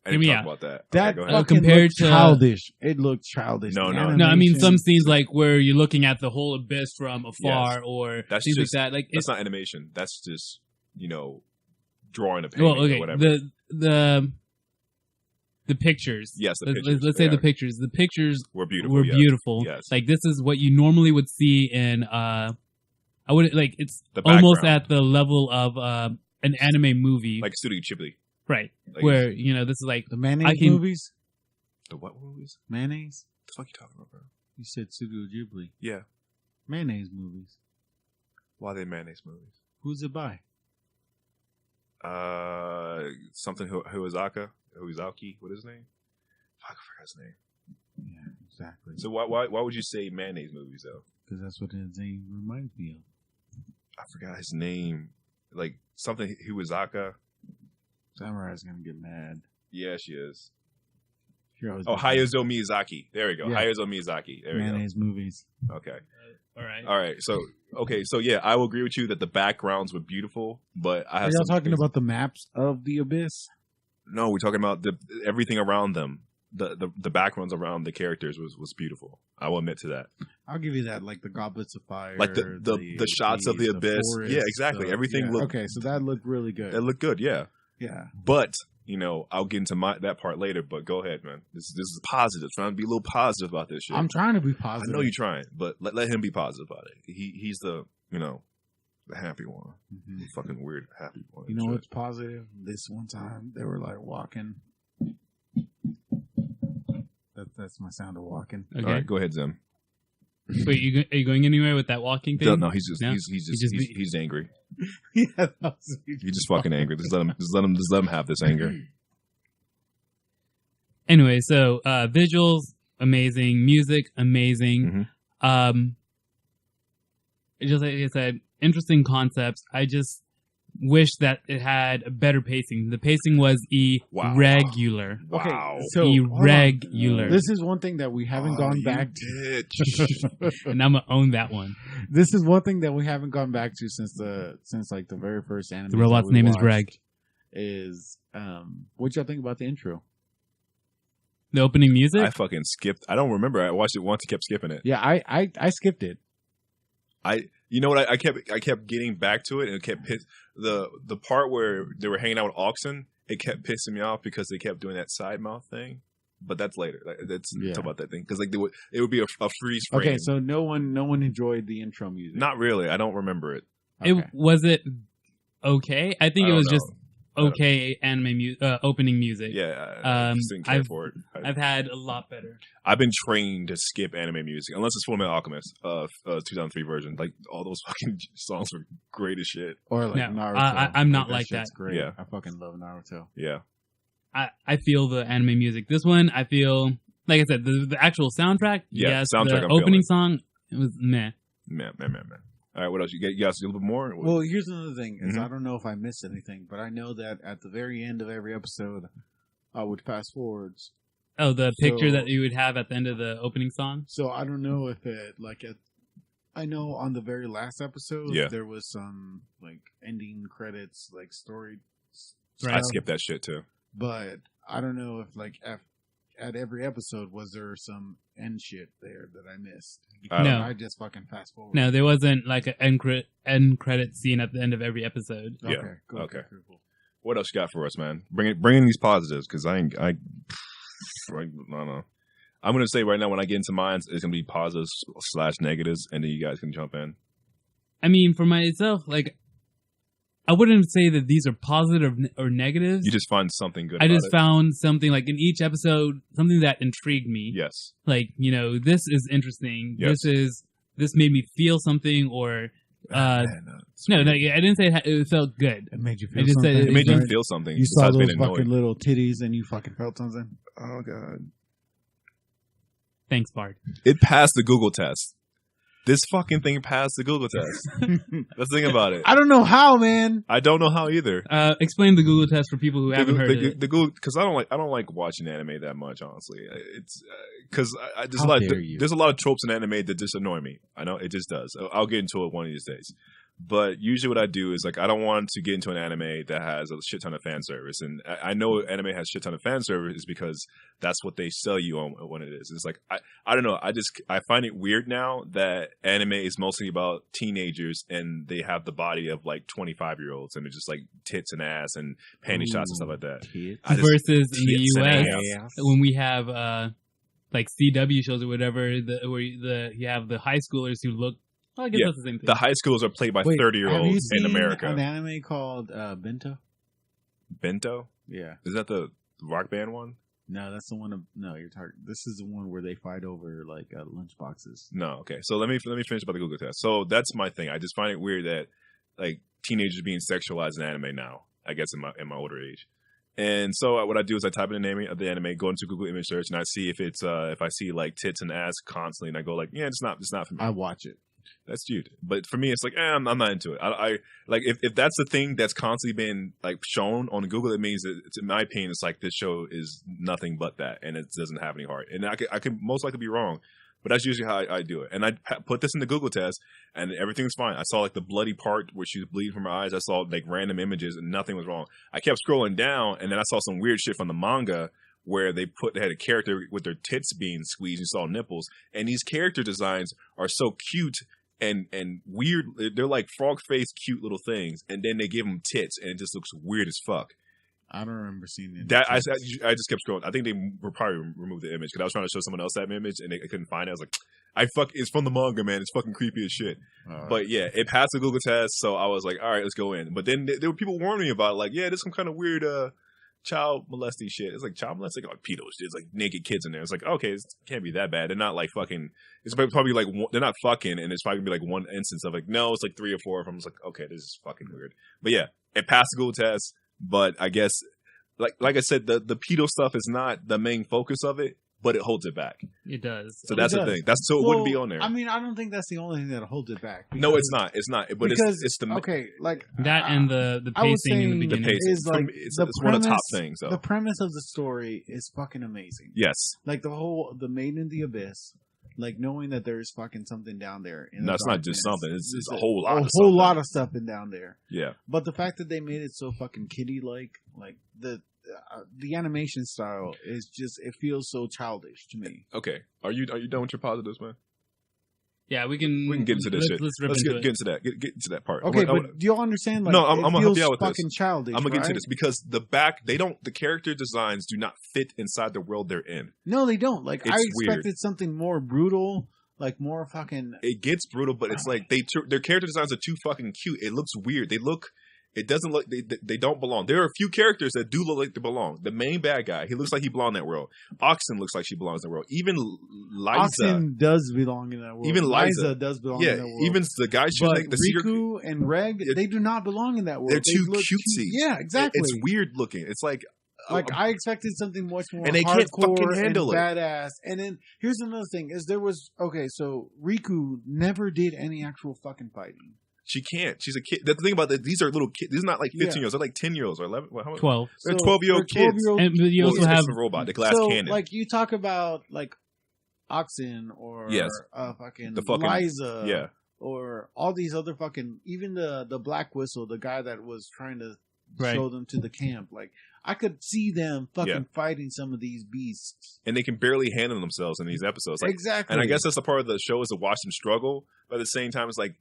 I didn't hear me talk out. about that. That Okay, go ahead. fucking Compared looked to- childish. It looked childish. No, The no. No, I mean animation- some scenes like where you're looking at the whole abyss from afar, or That's things just- like that. Like That's it's not animation. That's just drawing a painting well, okay. or whatever. The pictures. Yes, the Let's- pictures, Let's say yeah. the pictures. The pictures We're beautiful. were yes. beautiful. Yes. Like this is what you normally would see in. I would like it's The almost background. at the level of an anime movie, Like Studio Ghibli. right? Like, Where this is like The mayonnaise I can- movies? the what movies? Mayonnaise? What the fuck you talking about, bro? You said Studio Ghibli. Yeah. Mayonnaise movies. Why are they mayonnaise movies? Who's it by? Something Huizaki. What is his name? Fuck, I forgot his name. Yeah, exactly. So why would you say mayonnaise movies though? Because that's what his name reminds me of. I forgot his name. Like something Huizaki. Samurai's gonna get mad. Yeah, she is. She always Oh, gets mad. Hayao Miyazaki. There we go. Yeah. Hayao Miyazaki. There we Mayonnaise movies. go. Okay. all right. All right. So yeah, I will agree with you that the backgrounds were beautiful, but I have Are y'all some talking things- about the maps of the abyss? No, we're talking about everything around them. The backgrounds around the characters was beautiful. I will admit to that. I'll give you that, like the goblets of fire, Like the shots of the abyss. forest, Yeah, exactly. Everything looked- okay. So that looked really good. It looked good, yeah. Yeah, But I'll get into that part later. But go ahead, man. This is positive. Trying to be a little positive about this shit. I'm trying to be I positive. know you're trying, but let him be positive about it. He's the the happy one, Mhm. the fucking weird happy one. You know Shit. what's positive? This one time they were like walking. That's my sound of walking. Okay. All right, go ahead, Zim. Wait, are you going anywhere with that walking thing? No, he's just No? he's angry. Yeah, that was He's just fucking angry. Just let him have this anger. Anyway, so visuals amazing, music amazing. Just like I said, interesting concepts. I just wish that it had a better pacing. The pacing was Wow. irregular. Wow. Okay, so hold on. Irregular. This is one thing that we haven't gone you back bitch. And I'm gonna own that one. This is one thing that we haven't gone back to since like the very first anime. The robot's name is Greg. Is what y'all think about the intro? The opening music. I fucking skipped. I don't remember. I watched it once and kept skipping it. Yeah, I skipped it. You know what? I kept getting back to it, and it kept the part where they were hanging out with Oxen. It kept pissing me off because they kept doing that side mouth thing. But that's later. That's Yeah. talk about that thing because like it would be a freeze frame. Okay, so no one enjoyed the intro music. Not really. I don't remember it. Okay. Was it okay? I think I it was don't just okay anime opening music. Yeah, I just didn't care I've- for it. I've had a lot better. I've been trained to skip anime music unless it's Full Metal Alchemist, 2003 version. Like all those fucking songs were great as shit. Or like No, Naruto. I'm not like shit's that. Great. Yeah. I fucking love Naruto. Yeah, I feel the anime music. This one, I feel like I said, the actual soundtrack. Yeah, yes, soundtrack the I'm opening feeling. song, it was meh. man. All right, what else? You guys a little bit more? Well, here's another thing: is Mhm. I don't know if I missed anything, but I know that at the very end of every episode, I would fast forwards. Oh, the picture So- that you would have at the end of the opening song. So I don't know if it I know on the very last episode, Yeah. there was some like ending credits, like story. Right. I stuff, skipped that shit too. but I don't know if like at every episode was there some end shit there that I missed. Because No. I just fucking fast forward. No, there wasn't like an end credit scene at the end of every episode. Yeah. Okay. Cool. Okay. Cool. What else you got for us, man? Bring in these positives, because I don't know. I'm gonna say right now, when I get into mine, it's gonna be positives / negatives, and then you guys can jump in. I mean, for myself, like, I wouldn't say that these are positive or negatives. You just find something good. I just found something, like, in each episode, something that intrigued me. Yes. Like, you know, this is interesting. Yes. This made me feel something, or no, I didn't say it felt good. It made you feel I just something. said It made you feel something. You saw besides those being fucking annoyed. little titties and you fucking felt something. Oh god. Thanks, Bard. It passed the Google test. This fucking thing passed the Google test. That's the thing about it. I don't know how, man. I don't know how either. Explain the Google test for people who haven't heard it. The Google, because I don't like watching anime that much. Honestly, it's because there's a lot of tropes in anime that just annoy me. I know it just does. I'll get into it one of these days. But usually what I do is, like, I don't want to get into an anime that has a shit ton of fan service. And I know anime has a shit ton of fan service because that's what they sell you on when it is. It's like, I don't know. I find it weird now that anime is mostly about teenagers and they have the body of like 25-year-olds and they're just like tits and ass and panty shots and stuff like that. Versus in the tits and US, ass. when we have like CW shows or whatever, you have the high schoolers who look. Well, I guess that's the same thing. The high schools are played by 30-year-olds in America. An anime called Bento? Bento? Yeah. Is that the rock band one? No, that's the one. No, you're talking. This is the one where they fight over like lunch boxes. No, okay. So let me finish about the Google test. So that's my thing. I just find it weird that like teenagers being sexualized in anime now. I guess in my older age. And so what I do is I type in the name of the anime, go into Google image search, and I see if it's if I see like tits and ass constantly, and I go like, yeah, it's not for me. I watch it. That's cute. But for me, it's like, I'm not into it. I like if that's the thing that's constantly been like shown on Google, it means that it's, in my opinion, it's like this show is nothing but that, and it doesn't have any heart. And I could most likely be wrong, but that's usually how I do it. And I put this in the Google test, and everything's fine. I saw like the bloody part where she was bleeding from her eyes. I saw like random images, and nothing was wrong. I kept scrolling down, and then I saw some weird shit from the manga where they had a character with their tits being squeezed. You saw nipples, and these character designs are so cute and weird. They're like frog face cute little things, and then they give them tits, and it just looks weird as fuck. I don't remember seeing it. That I just kept scrolling. I think they were probably removed the image because I was trying to show someone else that image, and I couldn't find it. I was like, it's from the manga, man. It's fucking creepy as shit. But yeah, it passed the Google test, so I was like, all right, let's go in. But then there were people warning me about it, like, yeah, there's some kind of weird child molesting shit. It's like child molesting, like pedo shit. It's like naked kids in there. It's like, okay, it can't be that bad. They're not like fucking. It's probably like they're not fucking, and it's probably gonna be like one instance of like, no, it's like 3 or 4 of them. It's like, okay, this is fucking weird. But yeah, it passed the Google test. But I guess, like I said, the pedo stuff is not the main focus of it, but it holds it back. It does. So that's the thing. It wouldn't be on there. I mean, I don't think that's the only thing that holds it back. No, it's not. It's not. But it's the okay, like that and the pacing in the beginning. The pacing is like it's one of the top things. Though. The premise of the story is fucking amazing. Yes. Like the Made in the Abyss. Like knowing that there's fucking something down there. No, it's not just something. It's a whole lot. A whole lot of stuff in down there. Yeah. But the fact that they made it so fucking kiddie like the animation style is just, it feels so childish to me. Okay. Are you done with your positives, man? Yeah, we can get into this shit. Let's get into that. Get into that part. Okay, but do you understand? Like, no, I'm gonna help you out with fucking this. Childish. I'm gonna get right? into this because the character designs do not fit inside the world they're in. No, they don't. Like, it's I expected weird. Something more brutal, like more fucking. It gets brutal, but it's like their character designs are too fucking cute. It looks weird. It doesn't look. They don't belong. There are a few characters that do look like they belong. The main bad guy, he looks like he belongs in that world. Oxen looks like she belongs in that world. Even Liza. Oxen does belong in that world. Even Liza does belong in that world. Even the guy she's like the Riku and Reg, they do not belong in that world. They're too cutesy. Yeah, exactly. It's weird looking. It's like I expected something much more and they can't fucking handle it. Badass. And then here's another thing: is so Riku never did any actual fucking fighting. She can't. She's a kid. The thing about that, these are little kids. These are not like 15-year-olds. They're like 10-year-olds or 11. 12. They're 12-year-old kids. And you also have the robot, the glass cannon. Like you talk about like Oxen or fucking Liza, or all these other fucking, even the Black Whistle, the guy that was trying to show them to the camp. Like I could see them fucking fighting some of these beasts, and they can barely handle themselves in these episodes. Like, exactly. And I guess that's the part of the show is to watch them struggle. But at the same time, it's like,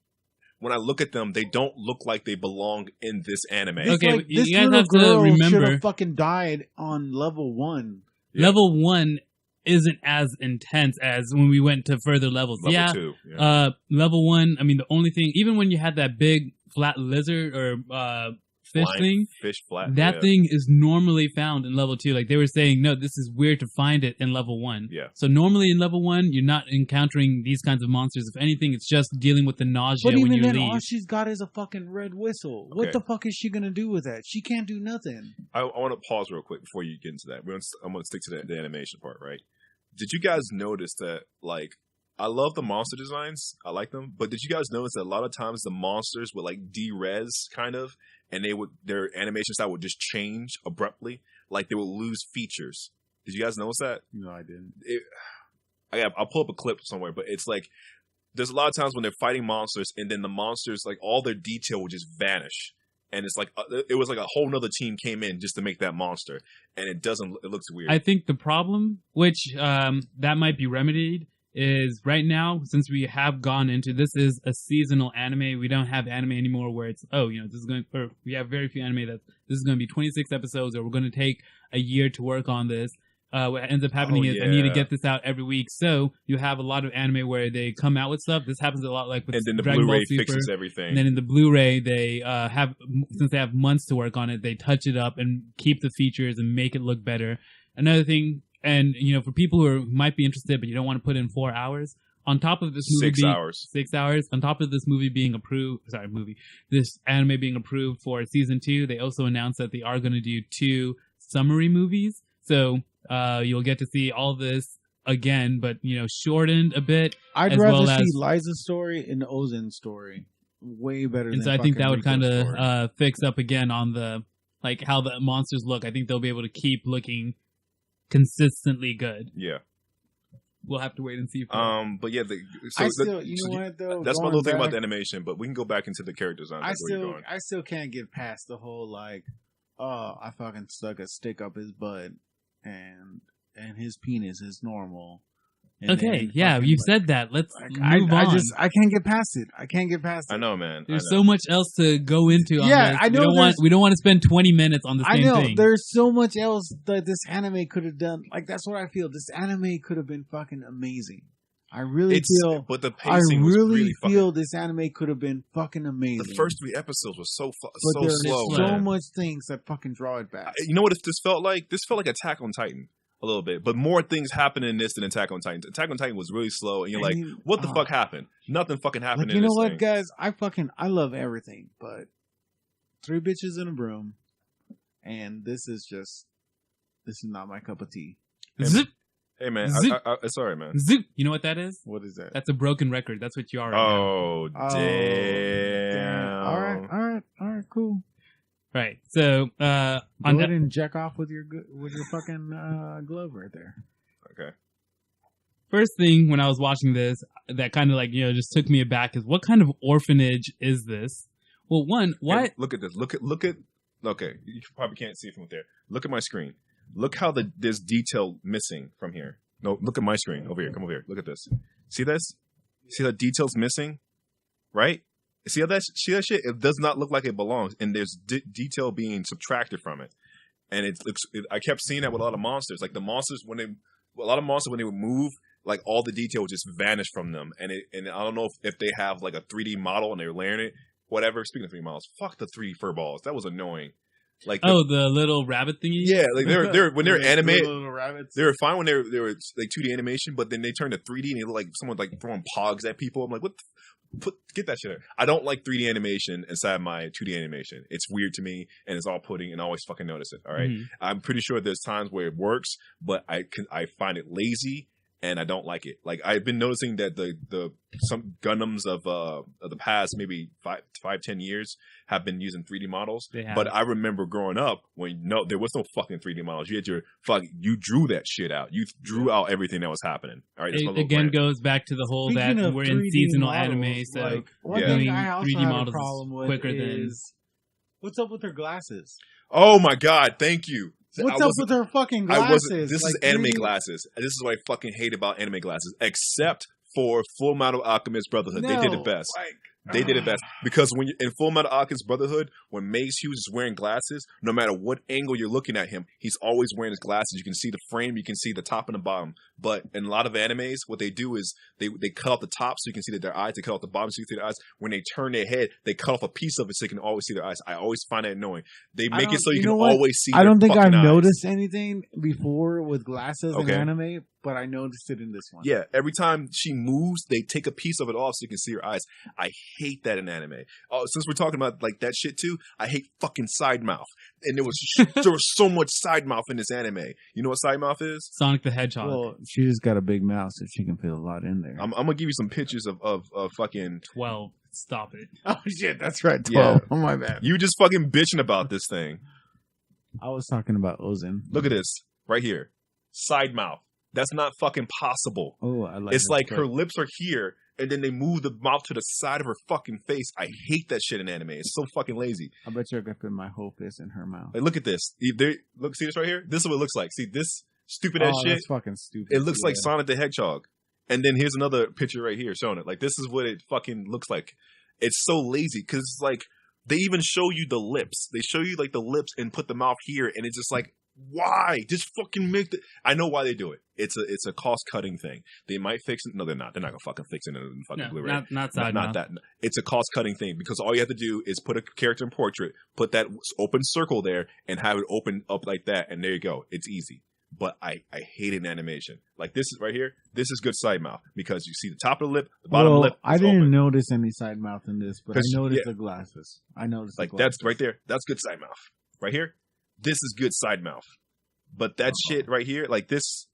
when I look at them, they don't look like they belong in this anime. Okay, but this you guys little have to girl should remember- have fucking died on level 1. Yeah. Level 1 isn't as intense as when we went to further levels. Level 2. Yeah. Level 1, I mean, the only thing, even when you had that big flat lizard or fish Flying thing, fish flat. that thing is normally found in level 2. Like they were saying, no, this is weird to find it in level 1. Yeah. So normally in level 1, you're not encountering these kinds of monsters. If anything, it's just dealing with the nausea But when even you then, leave. all she's got is a fucking red whistle. Okay. What the fuck is she gonna do with that? She can't do nothing. I want to pause real quick before you get into that. I'm going to stick to the animation part, right? Did you guys notice that, like, I love the monster designs. I like them. But did you guys notice that a lot of times the monsters would, like, de-res, kind of, and their animation style would just change abruptly? Like, they would lose features. Did you guys notice that? No, I didn't. I'll pull up a clip somewhere, but it's like, there's a lot of times when they're fighting monsters, and then the monsters, like, all their detail would just vanish. And it's like, it was like a whole nother team came in just to make that monster. And it looks weird. I think the problem, which that might be remedied, is right now, since we have gone into, this is a seasonal anime. We don't have anime anymore where it's, this is going, or we have very few anime that this is going to be 26 episodes, or we're going to take a year to work on this. What ends up happening is I need to get this out every week. So you have a lot of anime where they come out with stuff. This happens a lot, like with and then the Dragon Blu-ray Ball Super. fixes everything. And then in the Blu-ray, they since they have months to work on it, they touch it up and keep the features and make it look better. Another thing, and for people who might be interested but you don't want to put in 4 hours, on top of this movie 6 hours. 6 hours, on top of this movie being approved, this anime being approved for season 2, they also announced that they are going to do 2 summary movies. So you'll get to see all this again, but shortened a bit. I'd as rather well see as, Liza's story and Ozen's story. Way better. and than so I think that would fucking kind Rico's story. of fix up again on the how the monsters look. I think they'll be able to keep looking consistently good. Yeah. We'll have to wait and see. But yeah, what though? That's my Going little thing about back, the animation. But we can go back into the character design. I still can't get past the whole I fucking stuck a stick up his butt and his penis is normal. And okay, then yeah, fucking, you've said that. Let's move on. I can't get past it. I can't get past it. I know, man. There's so much else to go into. On Yeah, this. I know We don't want to spend 20 minutes on the same I know thing. there's so much else that this anime could have done. Like that's what I feel. This anime could have been fucking amazing. I really feel. But the I pacing was really really feel fucking. this anime could have been fucking amazing. The first 3 episodes were so but slow. there's so Man. much things that fucking draw it back. You know what this felt like? This felt like Attack on Titan a little bit, but more things happened in this than Attack on Titan. Attack on Titan was really slow, and you're like, what the fuck happened? Nothing fucking happened Like, in you this know what, thing. guys? I love everything, but 3 bitches in a broom, and this is not my cup of tea. Zip, Hey man, Zip. sorry man. zip. You know what that is? What is that? That's a broken record. That's what you are right now. Oh, damn. All right, cool. Right. So, Go on ahead that, and jack off with your fucking glove right there. Okay. first thing when I was watching this that kind of just took me aback is what kind of orphanage is this? Well, one, why? Hey, look at this. Look at. Okay, you probably can't see it from there. Look at my screen. Look how there's detail missing from here. No, look at my screen over here. Come over here. Look at this. See this? See that detail's missing? Right? See that shit? It does not look like it belongs, and there's detail being subtracted from it. And I kept seeing that with a lot of monsters. Like the monsters when they would move, like all the detail would just vanish from them. And I don't know if they have like a 3D model and they're layering it. Whatever. Speaking of 3D models, fuck the 3D fur balls. That was annoying. Like the little rabbit thingy. Yeah, like they're when they're animated, little rabbits. they were fine when they were like 2D animation, but then they turned to 3D and they look like someone like throwing pogs at people. I'm like, get that shit out. I don't like 3D animation inside my 2D animation. It's weird to me, and it's off-putting, and I always fucking notice it. All right? Mm-hmm. I'm pretty sure there's times where it works, but I find it lazy, and I don't like it. Like I've been noticing that some Gundams of the past maybe 5-10 years have been using 3D models. But I remember growing up when there was no fucking 3D models. You had you drew that shit out. You drew out everything that was happening. All right. It again goes back to the whole Speaking that of we're in 3D seasonal models, anime, so like, one Yeah. thing doing I also 3D have models a problem with quicker is what's up with her glasses? Oh my god! Thank you. What's up with her fucking glasses? This is anime glasses. This is what I fucking hate about anime glasses. Except for Full Metal Alchemist Brotherhood, they did it best. They did it best because when you're in Full Metal Alchemist Brotherhood, when Mace Hughes is wearing glasses, no matter what angle you're looking at him, he's always wearing his glasses. You can see the frame, you can see the top and the bottom. But in a lot of animes, what they do is they cut off the top so you can see their eyes. They cut off the bottom so you can see their eyes. When they turn their head, they cut off a piece of it so you can always see their eyes. I always find that annoying. They make it so you can always see. I don't think I've eyes. noticed anything before with glasses in Okay. anime, but I noticed it in this one. Yeah, every time she moves, they take a piece of it off so you can see her eyes. I hate that in anime. Oh, since we're talking about like that shit too, I hate fucking side mouth. And there was so much side mouth in this anime. You know what side mouth is? Sonic the Hedgehog. Well, she just got a big mouth, so she can fit a lot in there. I'm gonna give you some pictures of fucking 12. Stop it. Oh shit, that's right. 12. Yeah. Oh my bad. You just fucking bitching about this thing. I was talking about Ozen. Look at this right here, side mouth. That's not fucking possible. Oh, I like. It's like her lips are here, and then they move the mouth to the side of her fucking face. I hate that shit in anime. It's so fucking lazy. I bet you I could fit my whole fist in her mouth. Like, look at this. Look, see this right here? This is what it looks like. See this stupid ass shit? That's fucking stupid. It looks like Sonic the Hedgehog. And then here's another picture right here showing it. Like, this is what it fucking looks like. It's so lazy because it's like they even show you the lips. They show you like the lips and put the mouth here, and it's just like, why? Just fucking make the. I know why they do it. It's a cost cutting thing. They might fix it. No, they're not. They're not gonna fucking fix it in fucking Blu-ray. Not side mouth. Not that. It's a cost cutting thing because all you have to do is put a character in portrait, put that open circle there, and have it open up like that, and there you go. It's easy. But I hate it in animation. Like this is right here. This is good side mouth because you see the top of the lip, the bottom lip. I didn't open. notice any side mouth in this, but I 'Cause, noticed yeah. the glasses. I noticed Like the glasses. that's right there. That's good side mouth. Right here. This is good side mouth. But that shit right here, like this,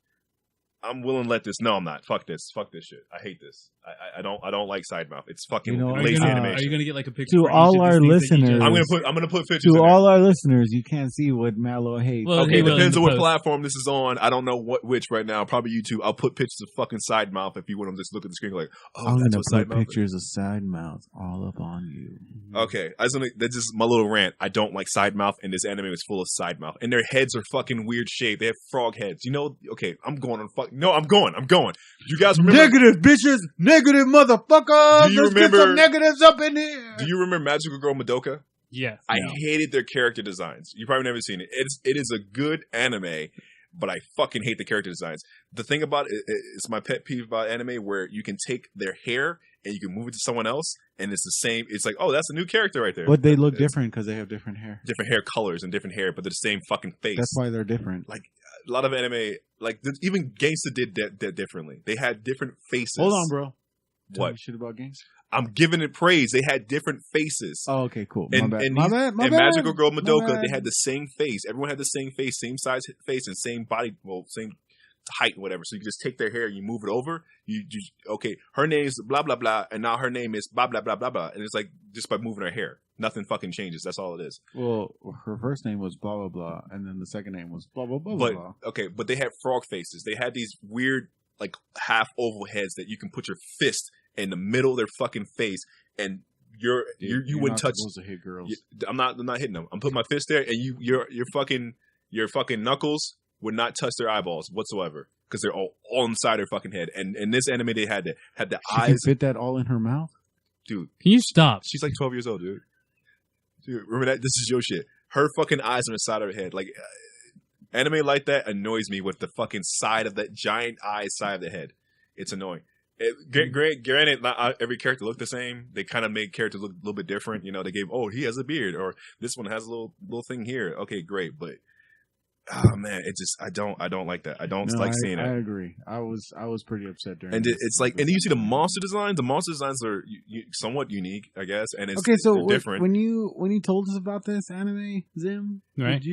I'm willing to let this. No, I'm not. Fuck this. Fuck this shit. I hate this. I don't like side mouth. It's fucking You know, lazy Are animation. you gonna get like a picture To for each all of our these things that you listeners- just- I'm gonna put pictures. To in all there. our listeners, you can't see what Mallow hates. Well, Okay, he will depends in on the what post. platform this is on. I don't know which right now. Probably YouTube. I'll put pictures of fucking side mouth if you want to just look at the screen like, oh, I'm that's gonna what side put mouth is. pictures of side mouth all up on you. Okay, that's just my little rant. I don't like side mouth, and this anime is full of side mouth, and their heads are fucking weird shaped. They have frog heads. You know? Okay, I'm going on fuck. No, I'm going. You guys remember? Negative bitches, negative motherfuckers. Do you Let's remember- get some negatives up in here. Do you remember Magical Girl Madoka? Yeah. I hated their character designs. You probably never seen it. It is a good anime, but I fucking hate the character designs. The thing about it's my pet peeve about anime where you can take their hair and you can move it to someone else, and it's the same. It's like, oh, that's a new character right there. But they look It's different because they have different hair. different hair colors and different hair, but they're the same fucking face. That's why they're different. Like a lot of anime, like even Gangsta did that differently. They had different faces. Hold on, bro. Tell What? me shit about games? I'm giving it praise. They had different faces. Oh, okay, cool. And, my bad. and, My these- bad. My and bad. Magical Girl My Madoka, bad. they had the same face. Everyone had the same face, same size face, and same body, well, same height, whatever. So you just take their hair, and you move it over. You just okay. Her name's blah blah blah, and now her name is blah blah blah blah blah. And it's like just by moving her hair, nothing fucking changes. That's all it is. Well, her first name was blah blah blah, and then the second name was blah blah blah But blah. okay, but they had frog faces. They had these weird like half oval heads that you can put your fist in the middle of their fucking face, and you You're wouldn't not touch. supposed to hit girls. I'm not hitting them. I'm putting my fist there, and your fucking knuckles would not touch their eyeballs whatsoever because they're all inside their fucking head. And in this anime, they had the She can eyes, fit that all in her mouth. dude. Can you stop? She's like 12 years old, dude. Dude, remember that? This is your shit. Her fucking eyes on the side of her head, like anime like that annoys me with the fucking side of that giant eye side of the head. It's annoying. Granted, not every character looked the same. They kind of made characters look a little bit different. You know, they gave, oh, he has a beard, or this one has a little thing here. Okay, great, but oh man, it just I don't like that. I don't like seeing I it. agree. I was pretty upset during. And this. it's like, and then you see the monster designs. The monster designs are somewhat unique, I guess, and it's okay. So they're different. when you told us about this anime, Zim, Right. did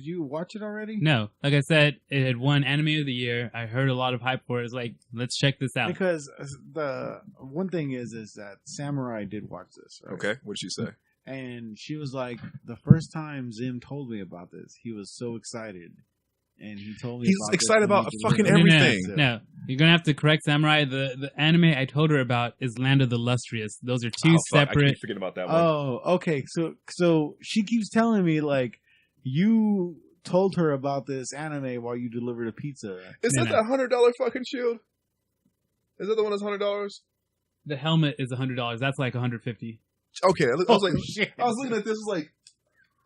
you watch it already? No. Like I said, it had won Anime of the Year. I heard a lot of hype for it. It's like, let's check this out. Because the one thing is that Samurai did watch this. Right? Okay, what did she say? And she was like, the first time Zim told me about this, he was so excited. And he told me He's about excited this when about he fucking delivered everything. it. No, you're gonna have to correct Samurai. The anime I told her about is Land of the Lustrous. Those are two Oh, fuck, I separate. keep forgetting about that one. Oh, okay. So she keeps telling me like you told her about this anime while you delivered a pizza. Is No, that no. the $100 fucking shield? Is that the one that's $100? The helmet is $100. That's like $150. Okay, I was like, shit. I was looking at this, was like,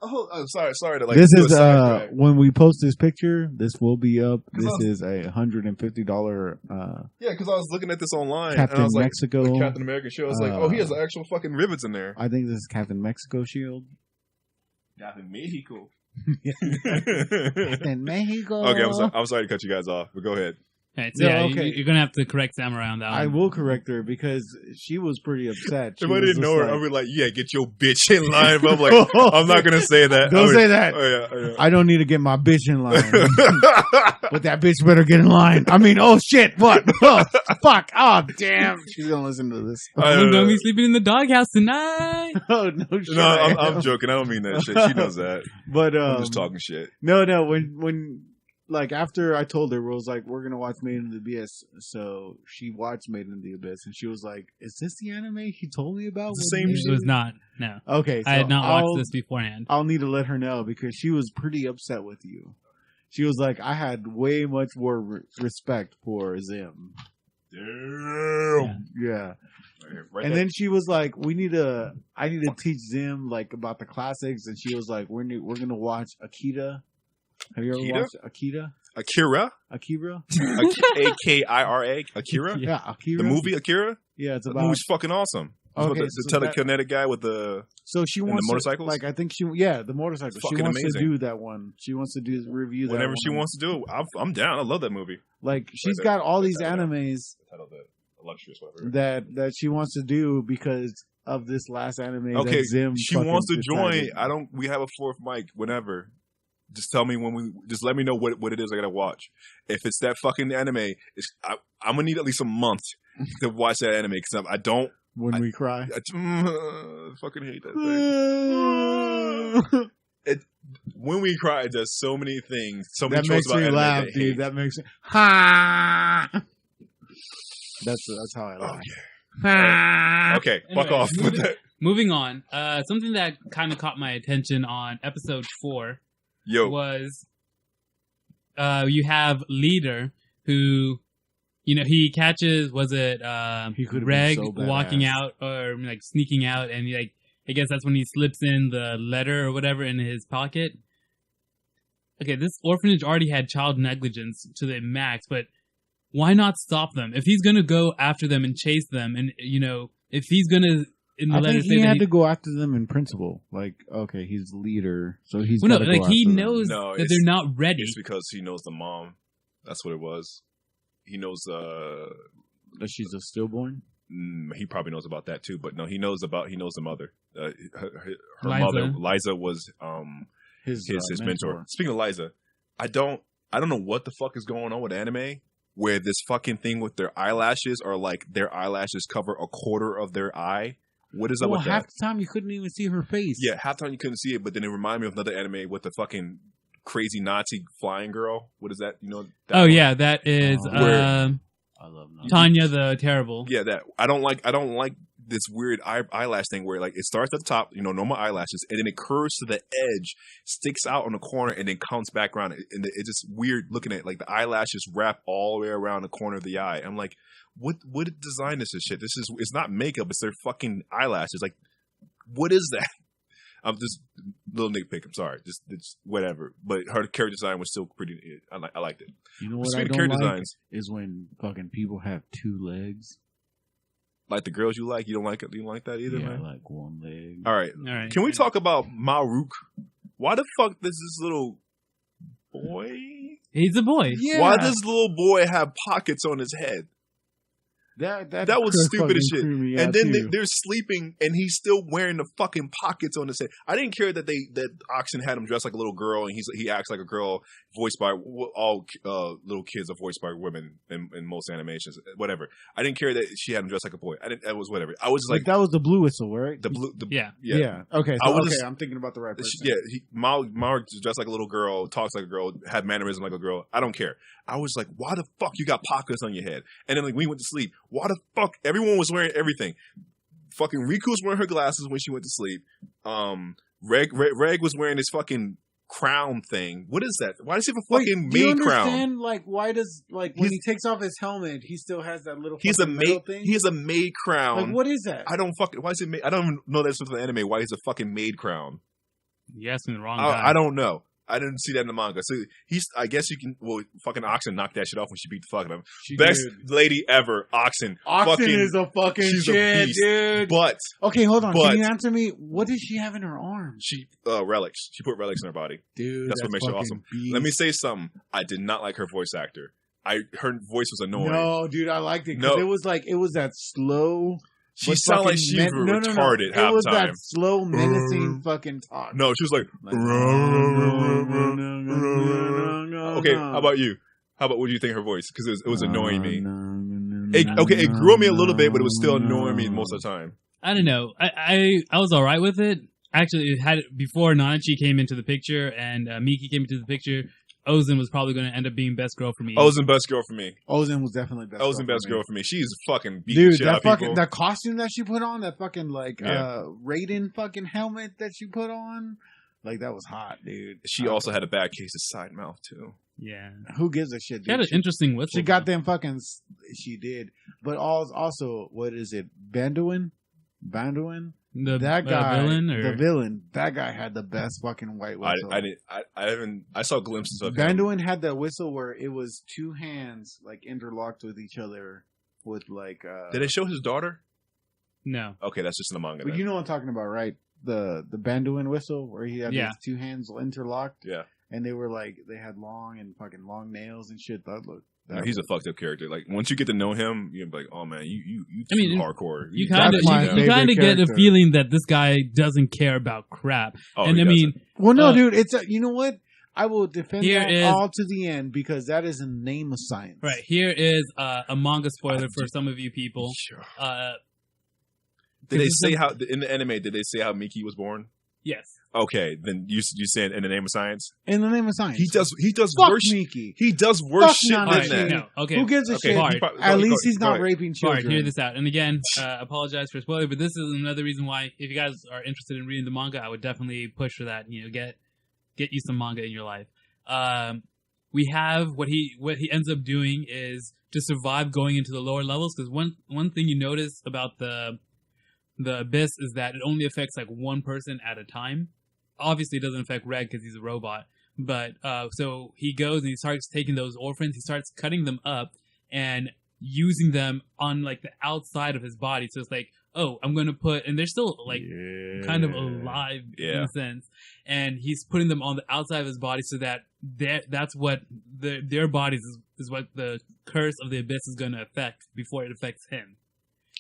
oh, I'm sorry to like. This do a is sidetrack. when we post this picture, this will be up. 'Cause This I is a $150 Yeah, because I was looking at this online, Captain and I was like, Mexico. the Captain America show. I was like, oh, he has actual fucking rivets in there. I think this is Captain Mexico shield. Captain Mexico. Captain Mexico. Okay, I'm sorry to cut you guys off, but go ahead. All right, so Yeah, yeah, okay. you're gonna have to correct Samurai on that one. I will correct her because she was pretty upset. She If I was didn't know just her, I'd be like, yeah, get your bitch in line. But I'm like, I'm not gonna say that. Don't say that. Oh yeah. I don't need to get my bitch in line. But that bitch better get in line. I mean, oh shit, what? Oh, fuck. Oh, damn. She's gonna listen to this. I'm gonna be sleeping in the doghouse tonight. Oh, no shit. No, I'm joking. I don't mean that shit. She knows that. But, I'm just talking shit. No, when, like, after I told her, I was like, we're gonna watch Made in the Abyss. So she watched Made in the Abyss, and she was like, is this the anime he told me about? It's the same Made It in was the-" not. No, Okay, so I had not I'll- watched this beforehand. I'll need to let her know because she was pretty upset with you. She was like, I had way much more respect for Zim. Damn. Yeah. Right And there. then she was like, I need to teach Zim like about the classics. And she was like, we're going to watch Akira. Have you ever Akira? watched Akira? Akira, Akira? Akira, Akira, Yeah, Akira. the movie Akira. Yeah, it's The about. movie's fucking awesome. It's Okay, about the so that- telekinetic guy with the. So she and the wants motorcycles? To, like I think the motorcycle. She Fucking wants to amazing. do that one. She wants to do review that. Whenever she one. wants to do it, I'm down. I love that movie. Like she's there. got all Right these there. animes Titled the Illustrious, whatever. that she wants to do because of this last anime. Okay, that Zim she fucking wants to join. decided. We have a fourth mic whenever. Just tell me just let me know what it is I gotta watch. If it's that fucking anime, I'm gonna need at least a month to watch that anime because I don't. When we cry. I fucking hate that thing. When we cry, it does so many things. So many That shows makes about me anime laugh, that I dude. hate. That makes me ha. That's how I Oh, laugh. yeah. Okay, fuck Anyway, off with that. Moving on, something that kind of caught my attention on episode 4 Yo, was you have Leader who, you know, he catches, was it He could've been Reg so badass. walking out or like sneaking out, and he, like, I guess that's when he slips in the letter or whatever in his pocket. Okay, this orphanage already had child negligence to the max, but why not stop them? If he's gonna go after them and chase them, and you know, if he's gonna in the I letter think say he that had to go after them in principle. Like, okay, he's the leader, so he's well, no, gotta go like he after them. knows No, that it's- they're not ready. it's because he knows the mom. That's what it was. He knows. that she's a stillborn. He probably knows about that too, but no, he knows the mother. Her Liza. mother, Liza, was His mentor. Speaking of Liza, I don't know what the fuck is going on with anime where this fucking thing with their eyelashes are like their eyelashes cover a quarter of their eye. What is up Well, with half that? the time you couldn't even see her face. Yeah, half the time you couldn't see it, but then it reminded me of another anime with the fucking crazy Nazi flying girl. What is that? You know? That Oh one? yeah, that is Where- I love Tanya the Terrible. Yeah, that I don't like this weird eyelash thing where like it starts at the top, you know, normal eyelashes, and then it curves to the edge, sticks out on the corner, and then comes back around. And it's just weird looking at it. Like the eyelashes wrap all the way around the corner of the eye. I'm like, what design is this shit? It's not makeup, it's their fucking eyelashes. Like, what is that? I'm just little nitpick. I'm sorry, just whatever. But her character design was still pretty. I liked it. You know what I Speaking of don't character like designs, is when fucking people have two legs. like the girls you like, you don't like it. You don't like that either, Yeah, man. like one leg. All right. All right. Can we talk about Maruk? Why the fuck does this little boy? He's a boy. Yeah. Why does little boy have pockets on his head? That was stupid as shit. fucking threw me And out, then too. they're sleeping, and he's still wearing the fucking pockets on his head. I didn't care that that Oxen had him dressed like a little girl, and he acts like a girl, voiced by all little kids are voiced by women in most animations. Whatever. I didn't care that she had him dressed like a boy. That was whatever. I was just like that was the blue whistle, right? the blue. Yeah. Yeah. Okay. I So, was okay, just- I'm thinking about the right person. Yeah, Mark is dressed like a little girl, talks like a girl, had mannerism like a girl. I don't care. I was like, why the fuck you got pockets on your head? And then like we went to sleep. Why the fuck everyone was wearing everything? Fucking Riku was wearing her glasses when she went to sleep. Reg was wearing his fucking crown thing. What is that? Why does he have a Wait, fucking do you maid crown? understand? Like, why does when He's- he takes off his helmet, he still has that little He's a fucking metal maid. thing? He has a maid crown. Like, what is that? I don't fucking. Why is it made? I don't even know that's within the anime. Why is a fucking maid crown? You asking the wrong guy. I don't know. I didn't see that in the manga. So he's. I guess you can. Well, fucking Oxen knocked that shit off when she beat the fuck out of him. She Best did. lady ever, Oxen. Oxen fucking, is a fucking she's a shit, beast. dude. But Okay, hold on. but- Can you answer me? What does she have in her arms? she relics. She put relics in her body. Dude, That's what makes her fucking awesome. beast. Let me say something. I did not like her voice actor. Her voice was annoying. No, dude, I liked it because No. it was that slow. She but sounded like fucking she was retarded half It was the time. that slow, menacing fucking talk. No, she was like. Okay, how about you? How about what do you think of her voice? Because it was annoying me. It grew on me a little bit, but it was still annoying me most of the time. I don't know. I was all right with it. Actually, it had before Nanachi came into the picture and Miki came into the picture. Ozen was probably going to end up being best girl for me. Ozen best girl for me. Ozen was definitely best. Ozen best girl for me. She's fucking beating Dude, shit out that of fucking people. that costume that she put on, that fucking like Yeah. Raiden fucking helmet that she put on, like that was hot, dude. She also had a bad case of side mouth too. Yeah. Who gives a shit? Dude? She had an interesting whistle. She got them fucking. She did, but also, what is it? Banduin. That guy, the villain. That guy had the best fucking white whistle. I saw glimpses of him. Banduin had that whistle where it was two hands like interlocked with each other with like. Did they show his daughter? No. Okay, that's just in the manga. But Then. you know what I'm talking about, right? The Banduin whistle where he had Yeah. his two hands interlocked. Yeah. And they were like they had long nails and shit. That looked. No, he's a fucked up character. Like once you get to know him, you're like, oh man, you I mean, too hardcore. You That's my you kind of favorite get a character. feeling that this guy doesn't care about crap. Oh, and he I mean, Well, no, Uh, dude. It's you know what? I will defend Here that is- all to the end because that is a name of science. right here is a manga spoiler for some of you people. Sure. This Did they is say the- how in the anime? Did they say how Miki was born? Yes. Okay, then you saying in the name of science? In the name of science. He does Fuck worse. Miki. He does worse Fuck shit Nanachi. than All right, that. no, okay. Who gives a Okay, shit? he probably- At go- least go- he's go not ahead. raping All children. right, hear this out. And again, apologize for spoiler, but this is another reason why, if you guys are interested in reading the manga, I would definitely push for that. You know, get you some manga in your life. We have what he ends up doing is to survive going into the lower levels. Because one thing you notice about the abyss is that it only affects like one person at a time. Obviously, it doesn't affect Red because he's a robot. But so he goes and he starts taking those orphans. He starts cutting them up and using them on like the outside of his body. So it's like, oh, I'm going to put, and they're still like kind of alive in a sense. And he's putting them on the outside of his body so that that's what their bodies is what the curse of the abyss is going to affect before it affects him.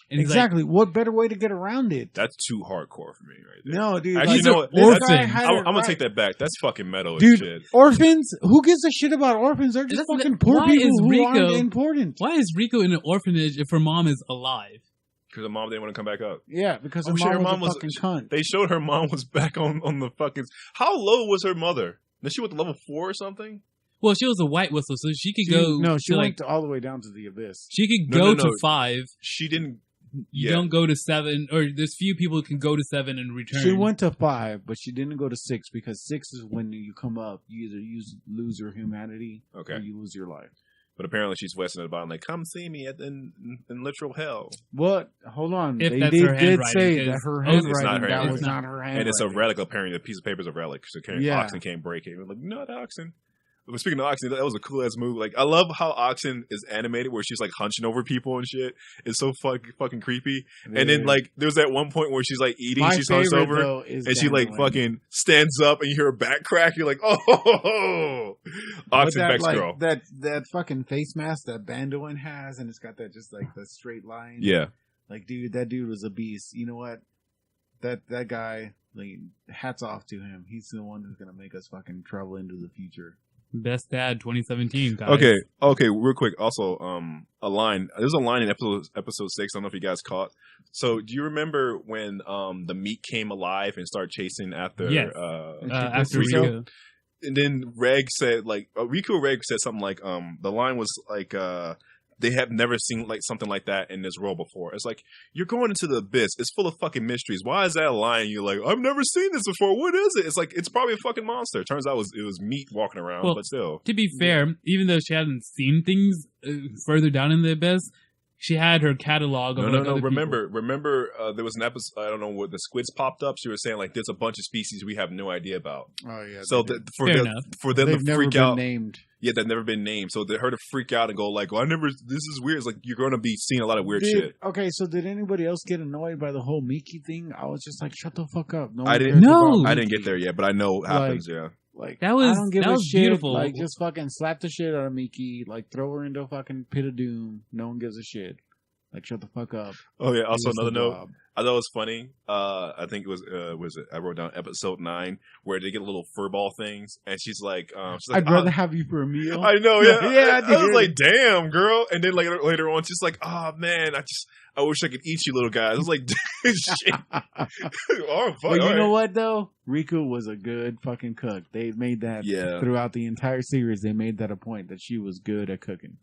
And he's Exactly. What better way to get around it? That's too hardcore for me, right there. No, dude. Actually, These you know are what? orphans. This guy had I'm it gonna right. take that back. That's fucking metal as Dude, shit. orphans? Who gives a shit about orphans? They're just That's fucking poor why people is who Rico- aren't important. Why is Rico in an orphanage if her mom is alive? Because her mom didn't want to come back up. Yeah, because Oh, her shit, mom was a fucking cunt. They showed her mom was back on the fucking. How low was her mother? Then she went to level 4 or something. Well, she was a white whistle, so she could She- go. No, she to, went like all the way down to the abyss. she could No, go no, to no. 5. She didn't. You Yeah. don't go to 7, or there's few people who can go to 7 and return. She went to 5, but she didn't go to 6 because 6 is when you come up. You either lose your humanity Okay. or you lose your life. But apparently she's western at the bottom. Like, come see me in literal hell. What? Hold on. If They that's did her handwriting, say that because- her Oh, it's handwriting, not her that handwriting. was not her handwriting. And it's a relic, apparently. The piece of paper is a relic. So Yeah. Oxen can't break it. We're like, no, the Oxen. But speaking of Oxen, that was a cool ass move. Like, I love how Oxen is animated, where she's like hunching over people and shit. It's so fucking creepy. And then like, there's that one point where she's like eating, My she's hunched favorite, over, though, is and she like Dandelion. fucking stands up, and you hear her back crack. You're like, oh, But Oxen that, Beck's like, girl. that fucking face mask that Bandoin has, and it's got that just like the straight line. Yeah, Like, dude, that dude was a beast. You know what? That guy, like, hats off to him. He's the one who's gonna make us fucking travel into the future. Best Dad 2017, guys. Okay, real quick. Also, a line. There's a line in episode 6. I don't know if you guys caught. So, do you remember when the meat came alive and started chasing after? Yes. After Rico? Rico. And then Reg said, like, Rico Reg said something like, the line was like, they have never seen like something like that in this world before. It's like, you're going into the abyss. It's full of fucking mysteries. Why is that a lion? You're like, I've never seen this before. What is it? It's like, it's probably a fucking monster. Turns out it was meat walking around, Well, but still. To be fair, even though she hadn't seen things further down in the abyss, she had her catalog of No. other Remember, there was an episode. I don't know where the squids popped up. She was saying like, there's a bunch of species we have no idea about. Oh yeah. So for them They've to never freak been out, named. yeah, they've never been named. So her to freak out and go like, well, this is weird. It's like you're going to be seeing a lot of weird shit. Okay, so did anybody else get annoyed by the whole Miki thing? I was just like, shut the fuck up. No, I didn't. cares No! about I didn't Miki. get there yet, but I know what happens. Yeah. Like That was- I don't give that a was shit. beautiful. Like just fucking slap the shit out of Miki. Like throw her into a fucking pit of doom. No one gives a shit. Like shut the fuck up. Oh yeah. Also Do another your note. job. I thought it was funny. I think it was I wrote down episode 9 where they get little furball things, and she's like, I'd rather have you for a meal. I know, yeah, Yeah, I was dude. like, damn, girl. And then later on, she's like, oh man, I wish I could eat you, little guys. I was like, shit. Oh, fuck. But you know what though? Riku was a good fucking cook. They made that Yeah. throughout the entire series. They made that a point that she was good at cooking.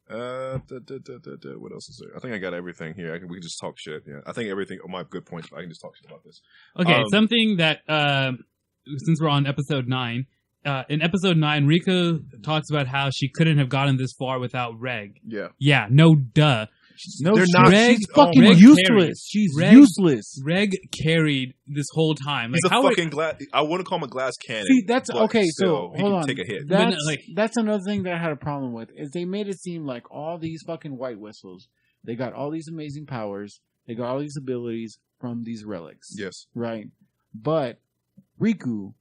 What else is there? I think I got everything here. We can just talk shit. Yeah, I think everything. Oh, my good points. I can just talk shit about this. Okay, something that since we're on episode 9, in episode 9, Rika talks about how she couldn't have gotten this far without Reg. Yeah. Yeah, no duh. No, They're not- Reg, she's fucking Reg useless. carried. She's Reg- useless. Reg carried this whole time. He's Like, a how fucking glass. I want to call him a glass cannon. See, that's but okay. still, So he hold can on. take a hit. But, That's like- that's another thing that I had a problem with is they made it seem like all these fucking white whistles. They got all these amazing powers. They got all these abilities from these relics. Yes. Right. But Riku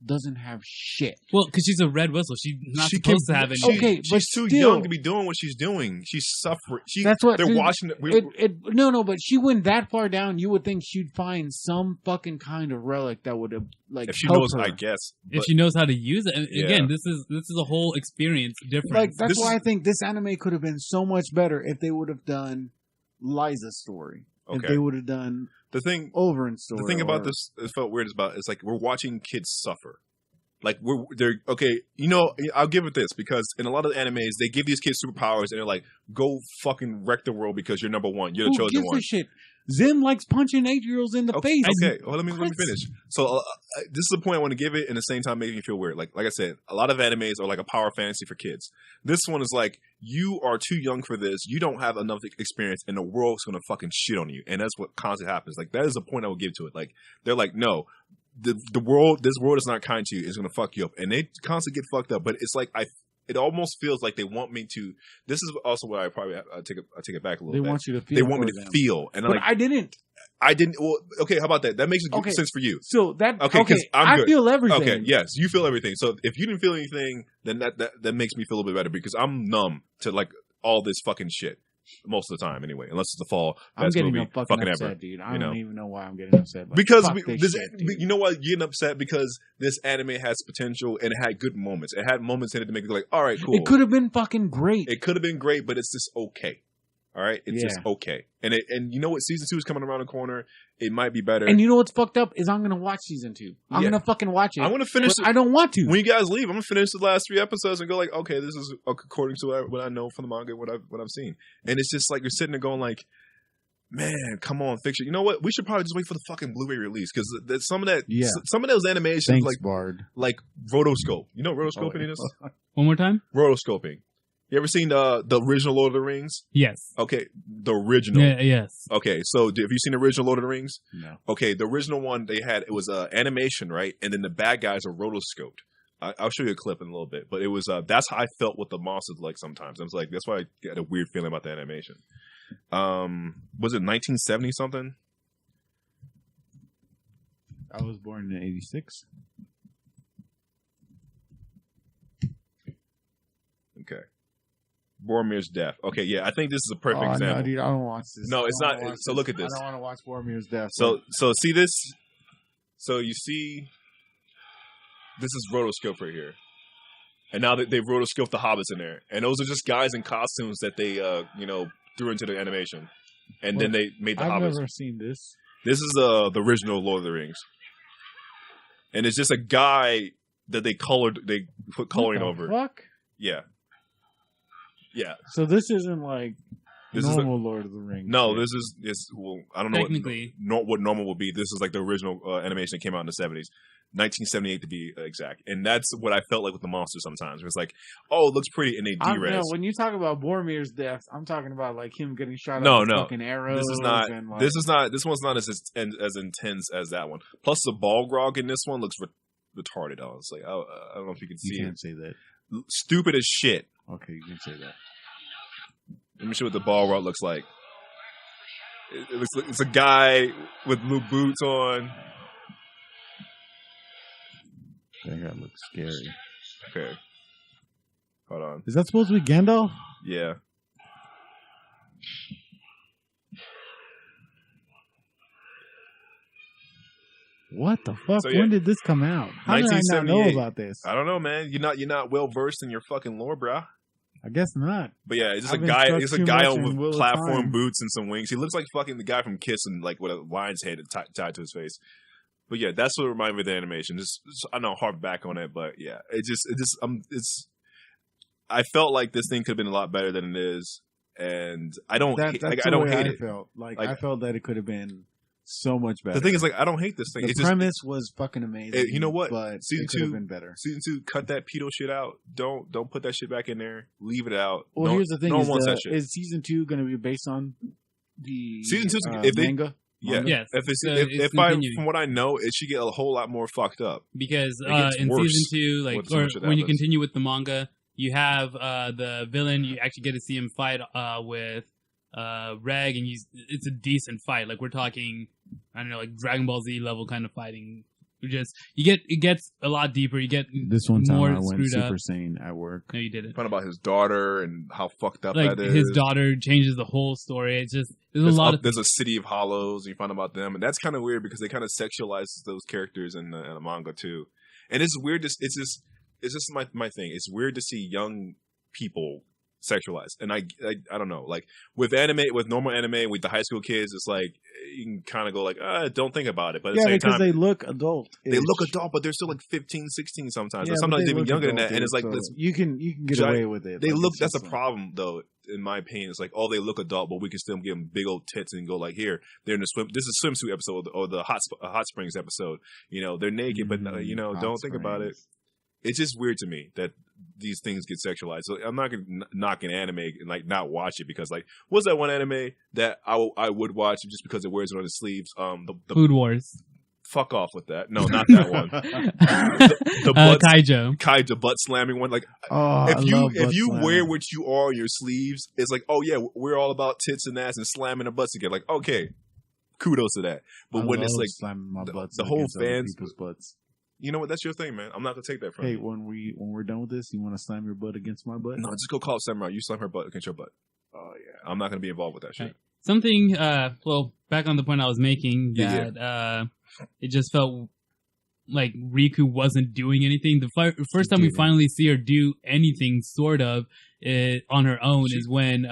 doesn't have shit. Well, because she's a red whistle. She's not She supposed can- to have any. Okay, but she's too still- young to be doing what she's doing. She's suffering. That's what they're watching. No, but she went that far down. You would think she'd find some fucking kind of relic that would have like If she help knows, her. I guess. If But she knows how to use it. And Yeah. again, this is a whole experience difference. Like that's This why is- I think this anime could have been so much better if they would have done Liza's story. If Okay. they would have done the thing Over's story. The thing about or- this, it felt weird about, it's like we're watching kids suffer. Like they're okay. You know, I'll give it this because in a lot of animes they give these kids superpowers and they're like, "Go fucking wreck the world because you're number one. You're the Who chosen gives one." a shit? Zim likes punching 8-year-olds in the face. Okay, well let me What? finish. So this is the point I want to give it, and at the same time making you feel weird. Like I said, a lot of animes are like a power fantasy for kids. This one is like, you are too young for this. You don't have enough experience, and the world's gonna fucking shit on you. And that's what constantly happens. Like that is the point I would give to it. Like they're like, no. The world, this world is not kind to you. It's gonna fuck you up, and they constantly get fucked up. But it's like it almost feels like they want me to. This is also what I probably I take it back a little They bit. want you to feel. They want me for to them. feel, and I'm But like, I didn't. I didn't. Well, okay, how about that? That makes Okay. sense for you. So that Okay, 'cause I'm I good. feel everything. Okay, yes, you feel everything. So if you didn't feel anything, then that makes me feel a little bit better because I'm numb to like all this fucking shit most of the time anyway. Unless it's the fall I'm best getting movie fucking fucking upset, ever. dude. I you don't know? even know why I'm getting upset. Like, Because fuck this shit, dude. you know what, you're getting upset because this anime has potential and it had good moments. It had moments in it to make it like, all right, cool. It could have been fucking great. It could have been great, but it's just okay. All right, it's just okay. And you know what, season 2 is coming around the corner. It might be better. And you know what's fucked up is I'm gonna watch season 2. I'm Yeah. gonna fucking watch it. I want to finish. but I don't want to. When you guys leave, I'm gonna finish the last 3 episodes and go like, okay, this is according to what I know from the manga, what I've seen, and it's just like you're sitting there going like, man, come on, fiction. You know what? We should probably just wait for the fucking Blu-ray release because some of that, some of those animations Thanks, Bard. like rotoscope. You know what rotoscoping is? One more time? Rotoscoping. You ever seen the original Lord of the Rings? Yes. Okay, the original. Yeah, yes. Okay, so have you seen the original Lord of the Rings? No. Okay, the original one they had, it was animation, right? And then the bad guys are rotoscoped. I'll show you a clip in a little bit, but it was that's how I felt with the monsters like sometimes. I was like, that's why I get a weird feeling about the animation. Was it 1970 something? I was born in '86. Okay. Boromir's death. Okay, yeah, I think this is a perfect example. No, dude, I don't watch this. No, it's I don't not. wanna watch So look at this. I don't want to watch Boromir's death. So see this. So you see, this is rotoscope right here, and now they've rotoscoped the hobbits in there, and those are just guys in costumes that they threw into the animation, and then they made the I've hobbits. never seen this. This is the original Lord of the Rings, and it's just a guy that they put coloring What the over. Fuck. Yeah. Yeah. So this isn't like This normal Lord of the Rings. No, shit. this is well, I don't know Technically. what normal would be. This is like the original animation that came out in the 70s. 1978 to be exact. And that's what I felt like with the monsters sometimes. It's like, oh, it looks pretty, and they No, de-res. when you talk about Boromir's death, I'm talking about like him getting shot No, with no. fucking arrows. This is not. And, like, This one's not as intense as that one. Plus, the Balrog in this one looks retarded. Honestly, I don't know if you can see you can't it. say that. Stupid as shit. Okay, you can say that. Let me show what the Balrog looks like. It looks like it's a guy with blue boots on. That guy looks scary. Okay, hold on. Is that supposed to be Gandalf? Yeah. What the fuck? So, yeah. When did this come out? How did I not know 1978. about this? I don't know, man. You're not well versed in your fucking lore, brah. I guess not. But yeah, it's just I've a guy. been It's a stuck too guy much on in with Wheel of platform Time. boots and some wings. He looks like fucking the guy from Kiss and like with a lion's head tied to his face. But yeah, that's what reminded me of the animation. Just I know harp back on it, but yeah, it's. I felt like this thing could have been a lot better than it is, and I don't. That's I the don't way hate I it. felt. Like Like- I felt that it could have been so much better. The thing is, like, I don't hate this thing. the It's just premise was fucking amazing. you know what? But Season it could have 2 been better. season 2. Cut that pedo shit out. Don't put that shit back in there. Leave it out. Well, here's the thing: no one wants that shit. is season 2 going to be based on the Season 2's if they- manga? Yeah. Yes. If it's So if it's I continuing. from what I know, it should get a whole lot more fucked up. Because It gets in worse season 2, like, with so or much that when you happens. continue with the manga, you have the villain. You actually get to see him fight with Reg, and it's a decent fight. Like, we're talking, I don't know, like Dragon Ball Z level kind of fighting. It gets a lot deeper. You get This one time more I went screwed Super up. Saiyan at work. No, you didn't. Talking about his daughter and how fucked up Like, that is. his daughter changes the whole story. It's just there's a lot of there's a city of hollows, and you find about them, and that's kind of weird because they kind of sexualize those characters in the manga too. And it's weird. It's just my thing. It's weird to see young people sexualized, and I don't know. Like with normal anime, with the high school kids, it's like you can kind of go like, don't think about it. But at the Yeah, same because time, they look adult. they look adult, but they're still like 15, 16 sometimes, Yeah, or but sometimes they even look younger than that. adult, And it's like so this. you can get giant- away with it. They Like, look. it's That's a just problem, though. In my opinion, it's like, oh, they look adult, but we can still give them big old tits and go like, here, they're in the swim. This is a swimsuit episode or the hot springs episode. You know, they're naked, but Hot don't think about it. Springs. It's just weird to me that these things get sexualized. So I'm not gonna knock an anime and like not watch it because like, what's that one anime that I would watch just because it wears it on its sleeves? The Food Wars. fuck off with that. No, not that one. the butt Kaijo. butt slamming one. Like Oh, if I you love butt wear slamming. what you are on your sleeves, it's like, oh yeah, we're all about tits and ass and slamming our butts together. Like, okay, kudos to that. But I when it's love like slamming my butts the whole against other fans, people's butts. you know what? That's your thing, man. I'm not gonna take that from Hey, you. when we're done with this, you want to slam your butt against my butt? No, just go call Samurai. You slam her butt against your butt. Oh yeah. I'm not gonna be involved with that shit. Right. Something, well, back on the point I was making, Yeah, that it just felt like Riku wasn't doing anything. The first time we didn't. finally see her do anything, sort of, on her own is when,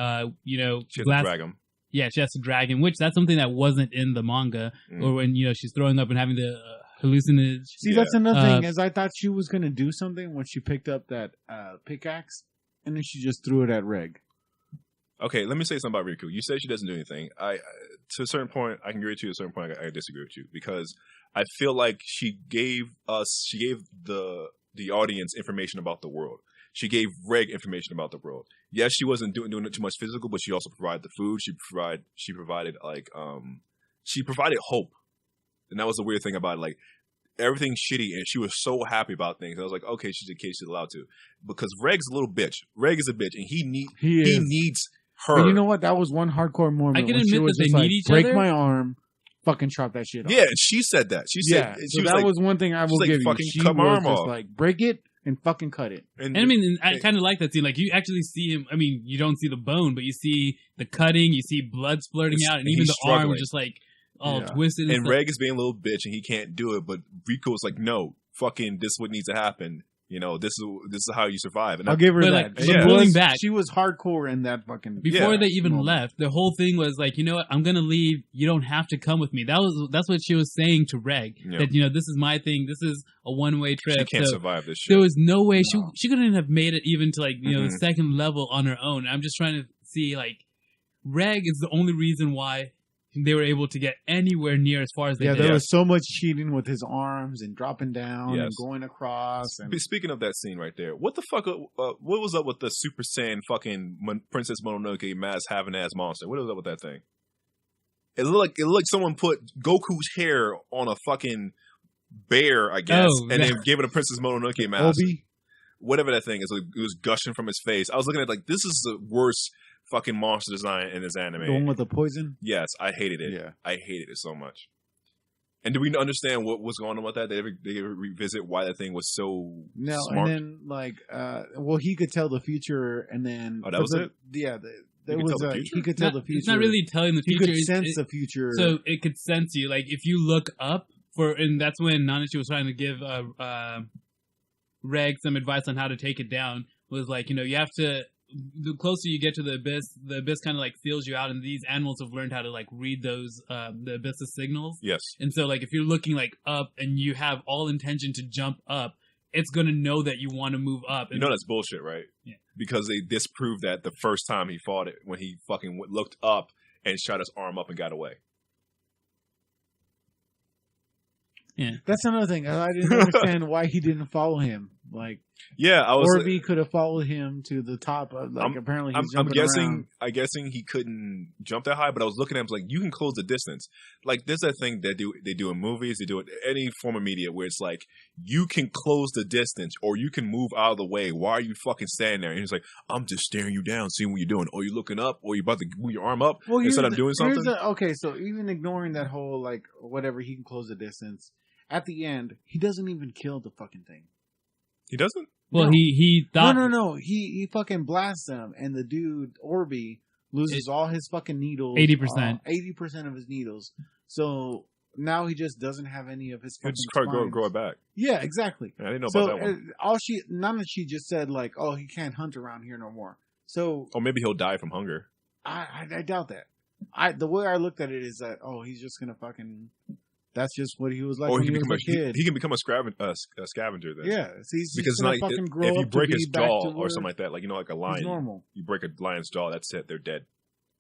She had to Glass, drag him. yeah, she has to drag him, which that's something that wasn't in the manga, or when, she's throwing up and having the hallucination. See, Yeah. that's another thing. Uh, Is I thought she was gonna do something when she picked up that pickaxe, and then she just threw it at Reg. Okay, let me say something about Riku. You said she doesn't do anything. To a certain point, I can agree with you. To a certain point, I disagree with you because I feel like she gave the audience information about the world. She gave Reg information about the world. Yes, she wasn't doing it too much physical, but she also provided the food. She provided hope, and that was the weird thing about it. Like everything's shitty, and she was so happy about things. I was like, okay, she's a kid, she's allowed to, because Reg's a little bitch. Reg is a bitch, and he needs her. But you know what? That was one hardcore moment. I can when she admit was that they just need each break other. my arm, fucking chop that shit off. Yeah, and she said that. She said, Yeah, she so was that like, was one thing I will like, give you. fucking She cut my was arm just off. like, break it and fucking cut it. And I mean, I kind of like that scene. Like, you actually see him. I mean, you don't see the bone, but you see the cutting. You see blood splurting out, and and even he's the arm struggling. just like all Yeah. twisted. And and stuff. Reg is being a little bitch, and he can't do it. But Rico's like, no, fucking, this is what needs to happen. You know, this is how you survive. And I'll give her But, that. like, She pulling was- back- she was hardcore in that fucking. Before Yeah. they even moment. left, the whole thing was like, you know what? I'm gonna leave. You don't have to come with me. That's what she was saying to Reg. Yeah. That this is my thing. This is a one-way trip. she can't so survive this shit. there was no way No. she couldn't have made it even to like the Mhm. second level on her own. I'm just trying to see like Reg is the only reason why they were able to get anywhere near as far as they Yeah, did. there was so much cheating with his arms and dropping down and Yes. going across. And Speaking of that scene right there, what the fuck? What was up with the Super Saiyan fucking Princess Mononoke mask having ass monster? What was up with that thing? It looked like someone put Goku's hair on a fucking bear, I guess, Oh, and that- then gave it a Princess Mononoke mask. Obi. Whatever that thing is, it was gushing from his face. I was looking at it like, this is the worst fucking monster design in this anime. The one with the poison? Yes, I hated it. Yeah. I hated it so much. And do we understand what was going on with that? They ever revisit why that thing was so No, smart? and then like, well, he could tell the future, and then Oh, that was it? Yeah, there could was tell the future? he could tell the future. It's not really telling the He future. could sense It- the future. So it could sense you. Like if you look up and that's when Nanachi was trying to give Reg some advice on how to take it down. Was like, you have to. The closer you get to the abyss kind of like feels you out, and these animals have learned how to like read those the abyss's signals. Yes. And so like if you're looking like up and you have all intention to jump up, it's gonna know that you want to move up. You know that's bullshit, right? Yeah. Because they disproved that the first time he fought it, when he fucking looked up and shot his arm up and got away. That's another thing. I didn't understand why he didn't follow him. Like, Yeah, I was. Orby could have followed him to the top. Apparently, he's I'm jumping guessing. around. guessing he couldn't jump that high, but I was looking at him like, you can close the distance. Like there's that thing that they do in movies, they do it in any form of media where it's like you can close the distance or you can move out of the way. Why are you fucking standing there? And he's like, I'm just staring you down, seeing what you're doing. Or you're looking up, or you're about to move your arm up instead of doing something. Okay, so even ignoring that whole like whatever, he can close the distance. At the end, he doesn't even kill the fucking thing. He doesn't. Well, No. he thought No. He fucking blasts him, and the dude Orby loses all his fucking needles. 80%. 80% of his needles. So now he just doesn't have any of his He'll fucking just try to spines. grow it back. Yeah, exactly. I didn't know So about that one. none of she just said like, oh, he can't hunt around here no more. So Or maybe he'll die from hunger. I doubt that. The way I looked at it is that he's just gonna fucking. That's just what he was like Or when he he can was become a kid. he can become a scavenger then. Yeah, so he's Because just gonna like fucking grow if you up break to his be back jaw to or where something like that, like like a he's lion, normal. you break a lion's jaw, that's it, they're dead.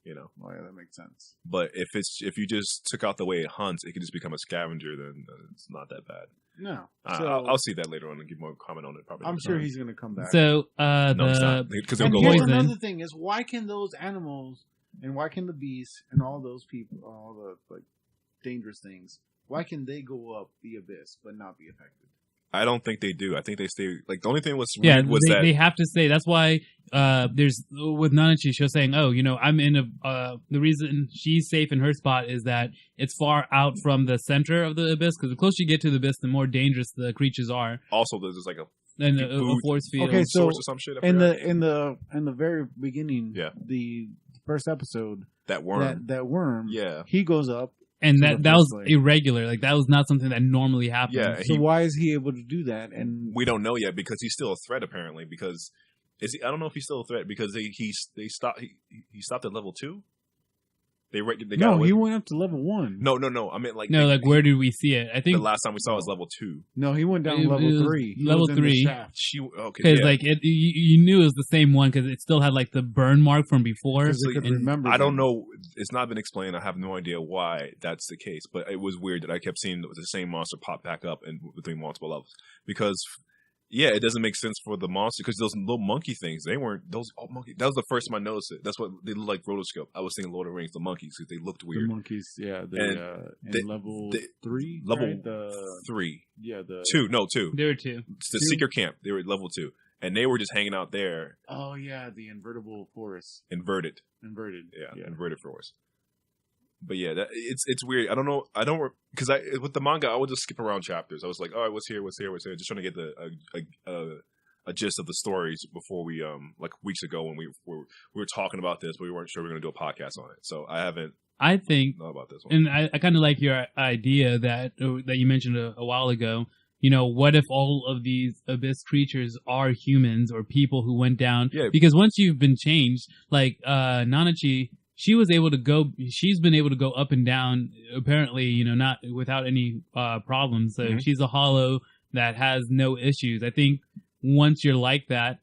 You know. Oh yeah, that makes sense. But if you just took out the way it hunts, it could just become a scavenger. Then it's not that bad. No, I'll see that later on and give more comment on it. Probably. I'm next sure time. he's gonna come back. so No, it's not because they'll And go here's poison. another thing: is why can those animals and why can the beasts and all those people, all the like dangerous things, why can they go up the abyss but not be affected? I don't think they do. I think they stay. Like the only thing was yeah, was they, that they have to say that's why there's with Nanachi, she was saying, oh, I'm in the reason she's safe in her spot is that it's far out from the center of the abyss, because the closer you get to the abyss, the more dangerous the creatures are, also there's just like a and a Food. force field. Okay, so source or some shit. I In forgot. the very beginning, Yeah. the first episode, that worm. that worm, Yeah. he goes up. and to that the was first place. irregular. Like that was not something that normally happens. Yeah. So why is he able to do that? And We don't know yet because he's still a threat apparently. Because I don't know if he's still a threat because they stopped he stopped at level 2. They got no, away he from- went up to level 1. No. I meant like No, like where did we see it? I the think last time we saw was level 2. No, he went down It level was 3. He level was in the 3. shaft. Okay. because Yeah. like you knew it was the same one because it still had like the burn mark from before. 'Cause they could And- remember. I don't them. know. It's not been explained. I have no idea why that's the case. But it was weird that I kept seeing the same monster pop back up in between multiple levels. Because, yeah, it doesn't make sense for the monster. Because those little monkey things, they weren't those monkey. That was the first time I noticed it. That's what they look like. Rotoscope. I was thinking Lord of the Rings, the monkeys, because they looked The weird. monkeys, yeah. And In they- level they- 3? Level right? The 3, Yeah, the 2, no 2. There were two. It's the 2? secret camp. They were at level 2, and they were just hanging out there, Oh yeah, the invertible forest. inverted. Inverted. Yeah, inverted force. But yeah, it's weird. I don't know. I don't because with the manga, I would just skip around chapters. I was like, all right, what's here, just trying to get a gist of the stories before we like weeks ago when we were talking about this, but we weren't sure we were going to do a podcast on it. So I haven't I think, know about this one. and I kind of like your idea that you mentioned a while ago what if all of these abyss creatures are humans or people who went down? Yeah. Because once you've been changed, like Nanachi, she's been able to go up and down, apparently, not without any problems. So Mhm. she's a hollow that has no issues. I think once you're like that,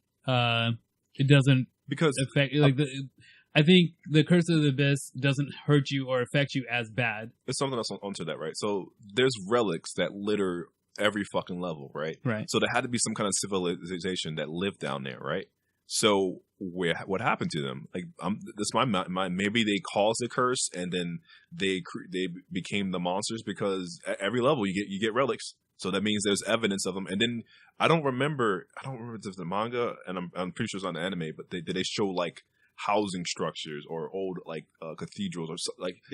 it doesn't Because affect I think the Curse of the Abyss doesn't hurt you or affect you as bad. there's something else onto that, right? So there's relics that litter every fucking level, right? Right. So there had to be some kind of civilization that lived down there, right? So what happened to them? Like, this my maybe they caused the curse and then they became the monsters, because at every level you get relics. So that means there's evidence of them. And then I don't remember if it's the manga, and I'm pretty sure it's on the anime, but they show like housing structures or old like cathedrals or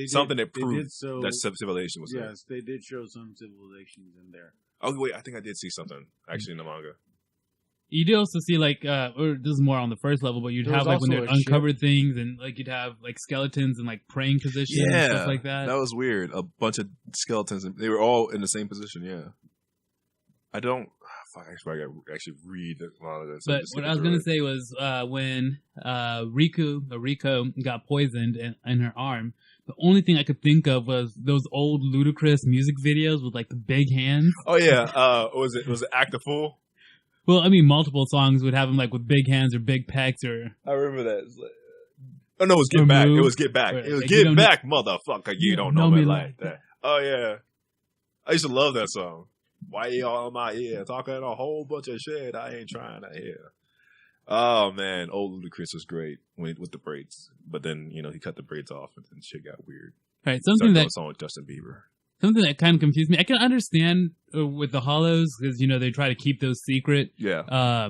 something that proved that civilization was there. Yes, they did show some civilizations in there. Oh wait, I think I did see something actually in the manga. You do also see like, or this is more on the first level, but you'd There have was like when they also a uncovered things, and like you'd have like skeletons in like praying positions and stuff like that. That was weird. A bunch of skeletons, and they were all in the same position. Yeah, I don't. Fuck, I gotta actually read the manga. But what I was gonna say was when Riko got poisoned in her arm, the only thing I could think of was those old ludicrous music videos with like the big hands. Oh yeah, was it Act a Fool? Well, I mean, multiple songs would have them like with big hands or big pecs or. I remember that. Oh no, it was Get Back. It was Get Back. It was Get Back, motherfucker. You don't know me like that. Oh yeah, I used to love that song. Why y'all in my ear talking a whole bunch of shit I ain't trying to hear? Oh man, old Ludacris was great with the braids, but then he cut the braids off and then shit got weird. Right, something that song with Justin Bieber. Something that kind of confused me. I can understand with the Hollows because they try to keep those secret. Yeah.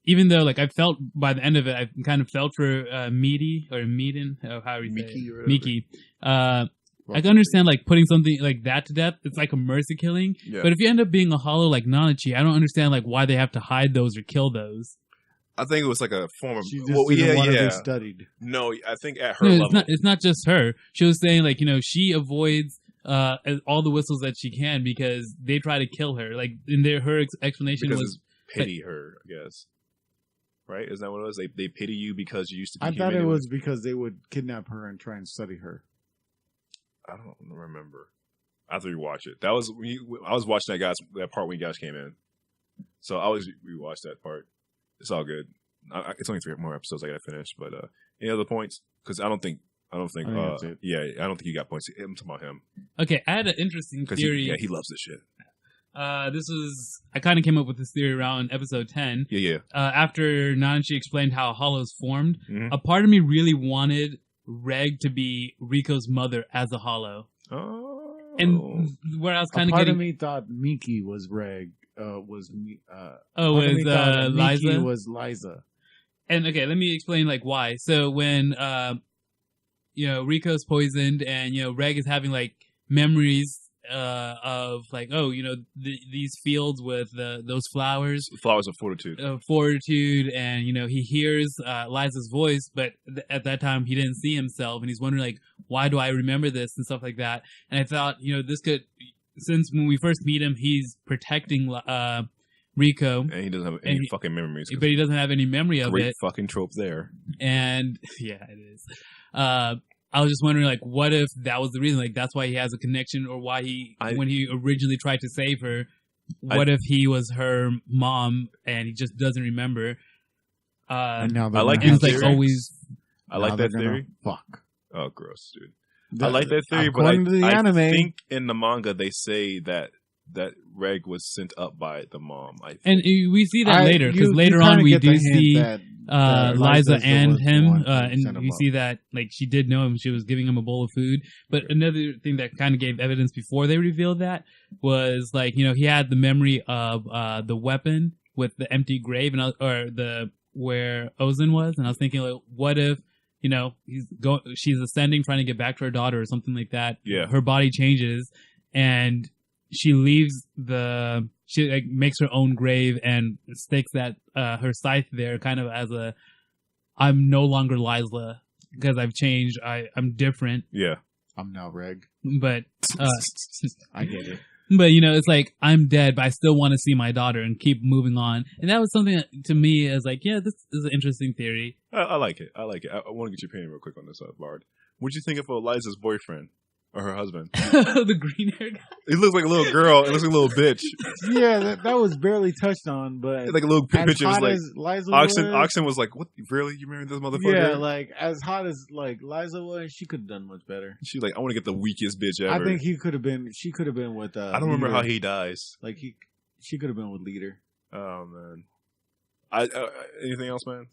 Even though like I felt by the end of it, I kind of felt for Meaty or Meaden, however you say it. Miki. I can understand like putting something like that to death. It's like a mercy killing. Yeah. But if you end up being a hollow like Nanachi, I don't understand like why they have to hide those or kill those. I think it was like a form of. She just didn't want to be studied. No, I think at her level, it's not just her. She was saying like she avoids all the whistles that she can because they try to kill her. Like in her explanation was pity her, I guess. Right? Isn't that what it was? They pity you because you used to be. I thought it was because they would kidnap her and try and study her. I don't remember. I have to rewatch it. That was I was watching that part when you guys came in, so I always rewatch that part. It's all good. It's only 3 more episodes I gotta finish. But any other points? Because I don't think. I don't think you got points. I'm talking about him. Okay, I had an interesting theory. He loves this shit. I kind of came up with this theory around episode 10. Yeah. After Nanachi explained how Hollows formed, Mm-hmm. a part of me really wanted Reg to be Riko's mother as a Hollow. Oh. And where I was kind of me thought Miki was Reg. Miki Liza was Liza. And okay, let me explain like why. So when Riko's poisoned and Reg is having like memories of like these fields with those flowers, of fortitude, and he hears Liza's voice, but at that time he didn't see himself, and he's wondering like, why do I remember this and stuff like that. And I thought this could, since when we first meet him, he's protecting Riko, and he doesn't have any fucking memories, but he doesn't have any memory of it. Great fucking trope there. And yeah, it is. I was just wondering, like, what if that was the reason? Like, that's why he has a connection, or why when he originally tried to save her, what if he was her mom and he just doesn't remember? And now I like that theory. Always. I like that theory. Fuck. Oh, gross, dude. I like that theory, but I think in the manga they say that Reg was sent up by the mom. And we see that later, because later on we do see Liza and him, and we see that like she did know him. She was giving him a bowl of food. But another thing that kind of gave evidence before they revealed that was like he had the memory of the weapon with the empty grave and where Ozen was, and I was thinking like, what if she's ascending, trying to get back to her daughter or something like that. Yeah, her body changes and she leaves she like makes her own grave and stakes that her scythe there, kind of as I'm no longer Liza because I've changed. I'm different. Yeah, I'm now Reg. But I get it. But it's like I'm dead, but I still want to see my daughter and keep moving on. And that was something that, to me, as like, yeah, this is an interesting theory. I like it. I like it. I want to get your opinion real quick on this, Bard. What'd you think of Eliza's boyfriend or her husband? The green hair guy. He looks like a little girl. It looks like a little bitch. Yeah, that was barely touched on, but It's like a little as picture. It was hot like as Liza Oxen. was, Oxen was like, "What? Really? You married this motherfucker?" yeah, like as hot as like Liza was, she could have done much better. She's like, "I want to get the weakest bitch ever." I think she could have been with. I don't remember how he dies. Like she could have been with Leader. Oh man. Anything else, man?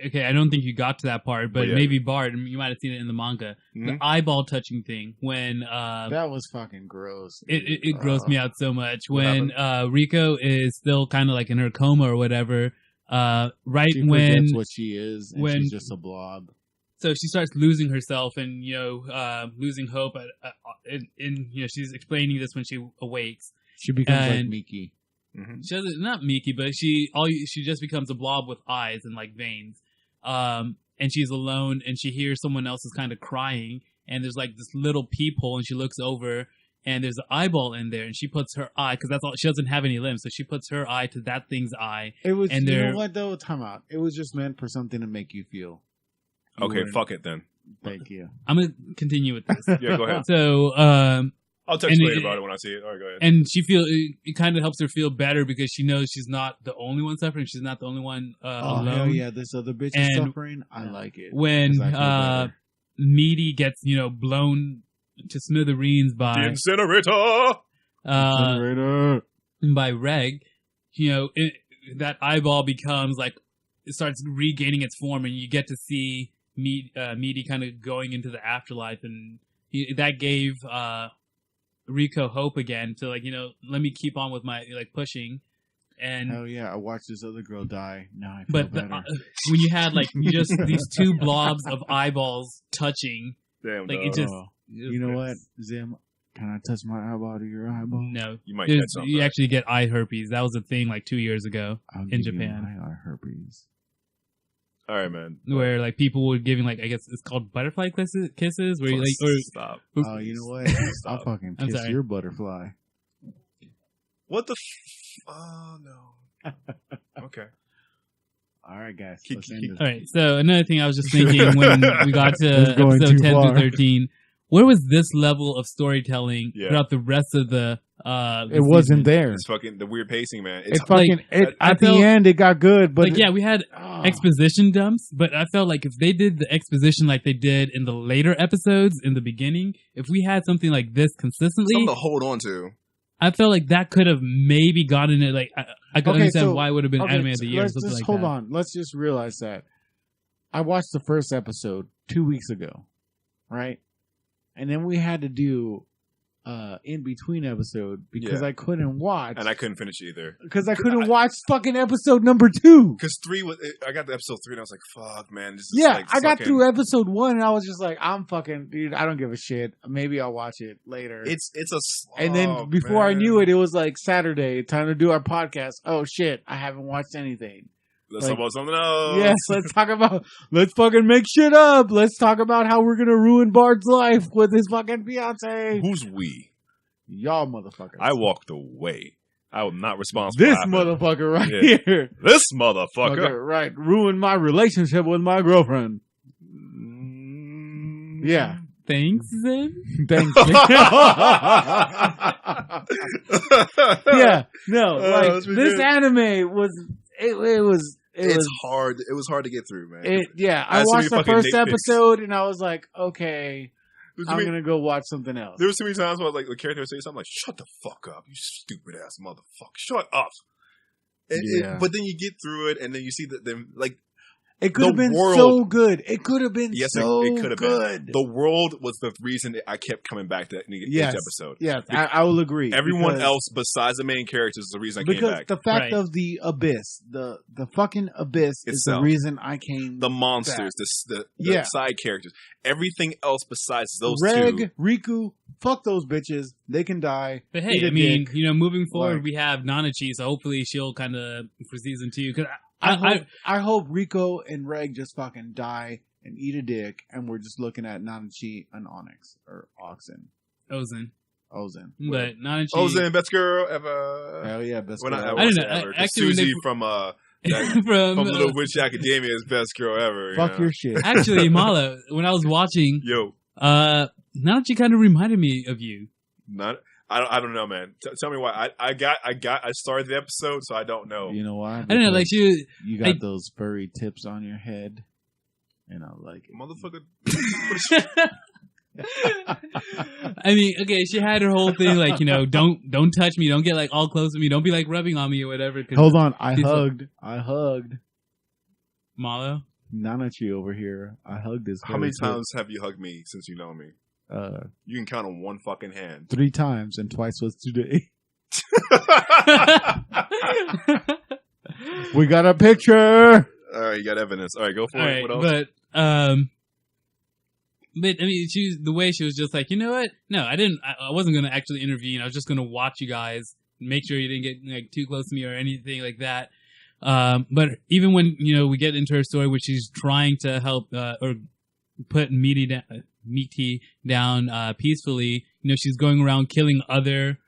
Okay, I don't think you got to that part, but yeah. maybe Bard, you might have seen it in the manga. Mm-hmm. The eyeball touching thing when that was fucking gross. It grossed me out so much What when Rico is still kind of like in her coma or whatever. Right she when forgets what she is, and when- she's just a blob. so she starts losing herself and losing hope. She's explaining this when she awakes. She becomes like and- Miki. Mm-hmm. She doesn't, not Miki, but she just becomes a blob with eyes and like veins. And she's alone, and she hears someone else is kind of crying, and there's like this little peephole, and she looks over, and there's an eyeball in there, and she puts her eye, because that's all, she doesn't have any limbs, so she puts her eye to that thing's eye. It was, and you they're- know what though? Time out. It was just meant for something to make you feel. You Okay, weren't- fuck it then. Thank you. I'm gonna continue with this. Yeah, go ahead. So, I'll text And you later it- about it when I see it. All right, go ahead. and she it kind of helps her feel better because she knows she's not the only one suffering. She's not the only one Oh alone. hell yeah! This other bitch is And- suffering. I like it. When 'Cause I feel better. Meaty gets blown to smithereens The by incinerator. Generator. by Reg, that eyeball becomes like it starts regaining its form, and you get to see Meaty kind of going into the afterlife, and that gave Rico hope again to let me keep on with my pushing. And Hell yeah! I watched this other girl die. Now I feel but better. when you had these two blobs of eyeballs touching, Damn, like dog. it just Oh, you know what, Zim? Can I touch my eyeball to your eyeball? no. You might get something. You actually get eye herpes. That was a thing like 2 years ago I'll in give you Japan. my herpes. All right, man. Where people were giving I guess it's called butterfly kisses where you Stop. Oh, you know what? I'll fucking I'm kiss sorry. your butterfly. What the? Oh no. Okay. All right, guys. Keep- let's end keep- this. all right. So another thing I was just thinking when we got to This is going episode too 10 far. through 13, where was this level of storytelling Yeah. throughout the rest of the It wasn't season? there. It's fucking the weird pacing, man. It It's fucking I at the felt- end it got good, but yeah, we had oh. exposition dumps, but I felt like if they did the exposition like they did in the later episodes in the beginning, if we had something like this consistently, something to hold on to. I felt like that could have maybe gotten it. I could Okay, understand so- why it would have been Okay, anime of the year. Or let's something just like hold that. on. Let's just realize that I watched the first episode 2 weeks ago, right? And then we had to do in between episode because Yeah. I couldn't watch And I couldn't finish either. because I couldn't watch fucking episode number 2. Because 3 was. I got to episode 3 and I was like, "Fuck, man, this is Yeah, like I got fucking- through episode 1 and I was just like, I'm fucking dude. I don't give a shit. Maybe I'll watch it later. It's a. Slog, And then before I knew it, it was like Saturday, time to do our podcast. Oh shit, I haven't watched anything. Let's like- talk about something else. Yes, let's fucking make shit up. Let's talk about how we're gonna ruin Bard's life with his fucking fiance. Who's we? Y'all motherfuckers. I walked away. I was not responsible. this for what happened. motherfucker right Yeah. here. This motherfucker. Okay, right, ruined my relationship with my girlfriend. Yeah. Thanks, Zen. Thank you. Yeah, no, like that's this good. anime was it was It's hard. It was hard to get through, man. yeah. I I had so watched many the fucking first nitpicks. episode and I was like, okay, There was I'm too many- gonna go watch something else. there was too many times where like the character would say something like, "Shut the fuck up, you stupid ass motherfucker! Shut up." Yeah. But then you get through it, and then you see that them like It could have the been world- so good. It could have been yes, so it could have good. been. The world was the reason that I kept coming back to each Yes. episode. Yes, I will agree. Everyone because- else besides the main characters is the reason I came because back. the fact Right. of the abyss, the fucking abyss is the Itself. reason I came. The monsters, the Yeah. side characters, everything else besides those Reg, two. Riku, fuck those bitches. They can die. But Eat hey, a I mean, dick. moving forward, Like- we have Nanachi, so hopefully she'll kind of for season 2. Because I hope Rico and Reg just fucking die and eat a dick, and we're just looking at Nanachi and Onyx or Oxen. Ozen. Ozen. but not in Ozen, best girl ever. Hell yeah, best Well, girl. I I won't don't say know. ever, 'cause Actually, when Susie they- from from Little Witch Academia is best girl ever. Fuck your shit. Actually, Mala, when I was watching, Yo, now that you kind of reminded me of you. not. I don't know, man. Tell me why. I started the episode, so I don't know. You know why? I don't know, like Because she was. you got those furry tips on your head, and I like it. Motherfucker. I mean, okay, she had her whole thing like, don't touch me, don't get like all close to me, don't be like rubbing on me or whatever. Hold on, I she's hugged Malo. Nanachi over here. I hugged this. How many furry tip. times have you hugged me since you know me? 3 You can count on one fucking hand. times, and twice was today. We got a picture. All right, you got evidence. All right, go for All it. right, What else? but I mean, the way she was just like, you know what? No, I didn't. I wasn't gonna actually intervene. I was just gonna watch you guys, make sure you didn't get like too close to me or anything like that. But even when we get into her story, where she's trying to help or put Meaty down peacefully, she's going around killing other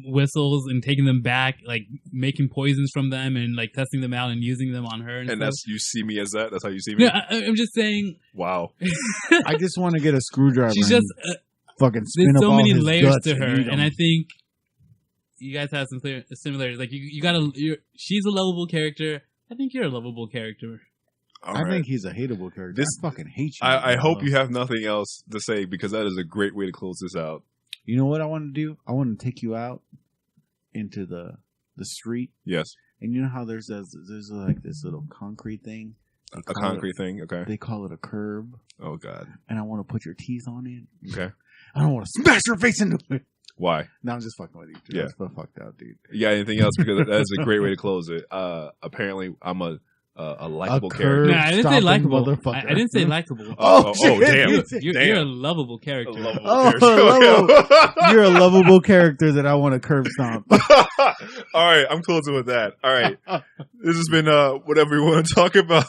whistles and taking them back, like making poisons from them and like testing them out and using them on her. And stuff. that's, you see me as that? That's how you see me? No, I'm just saying. Wow. I just want to get a screwdriver. She's and just fucking spin there's up so all many his layers guts to her, eat 'em. and I think you guys have some similarities. Like you gotta. She's a lovable character. I think you're a lovable character. All I right. think he's a hateable character. I fucking hate you. I hope bro. you have nothing else to say, because that is a great way to close this out. You know what I want to do? I want to take you out into the street, Yes. and you know how there's like this little concrete thing. They A call concrete thing? Okay. They call it a curb, Oh, God. and I want to put your teeth on it. Okay. I don't want to smash your face into it. Why? No, I'm just fucking with you. Dude. Yeah. That's so fucked up, dude. You got anything else? Because that is a great way to close it. Apparently, I'm a likable character. No, I didn't say stomping likable. motherfucker. I didn't say likable. Oh, shit. damn. You're a lovable character. A lovable Oh, character. You're a lovable character that I want to curb stomp. All right, I'm closing with that. All right. This has been whatever we want to talk about.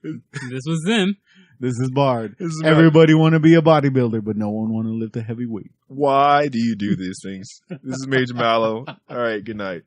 This was them. This is Bard. This is Everybody want to be a bodybuilder, but no one want to lift a heavy weight. Why do you do these things? This is Major Mallow. All right, good night.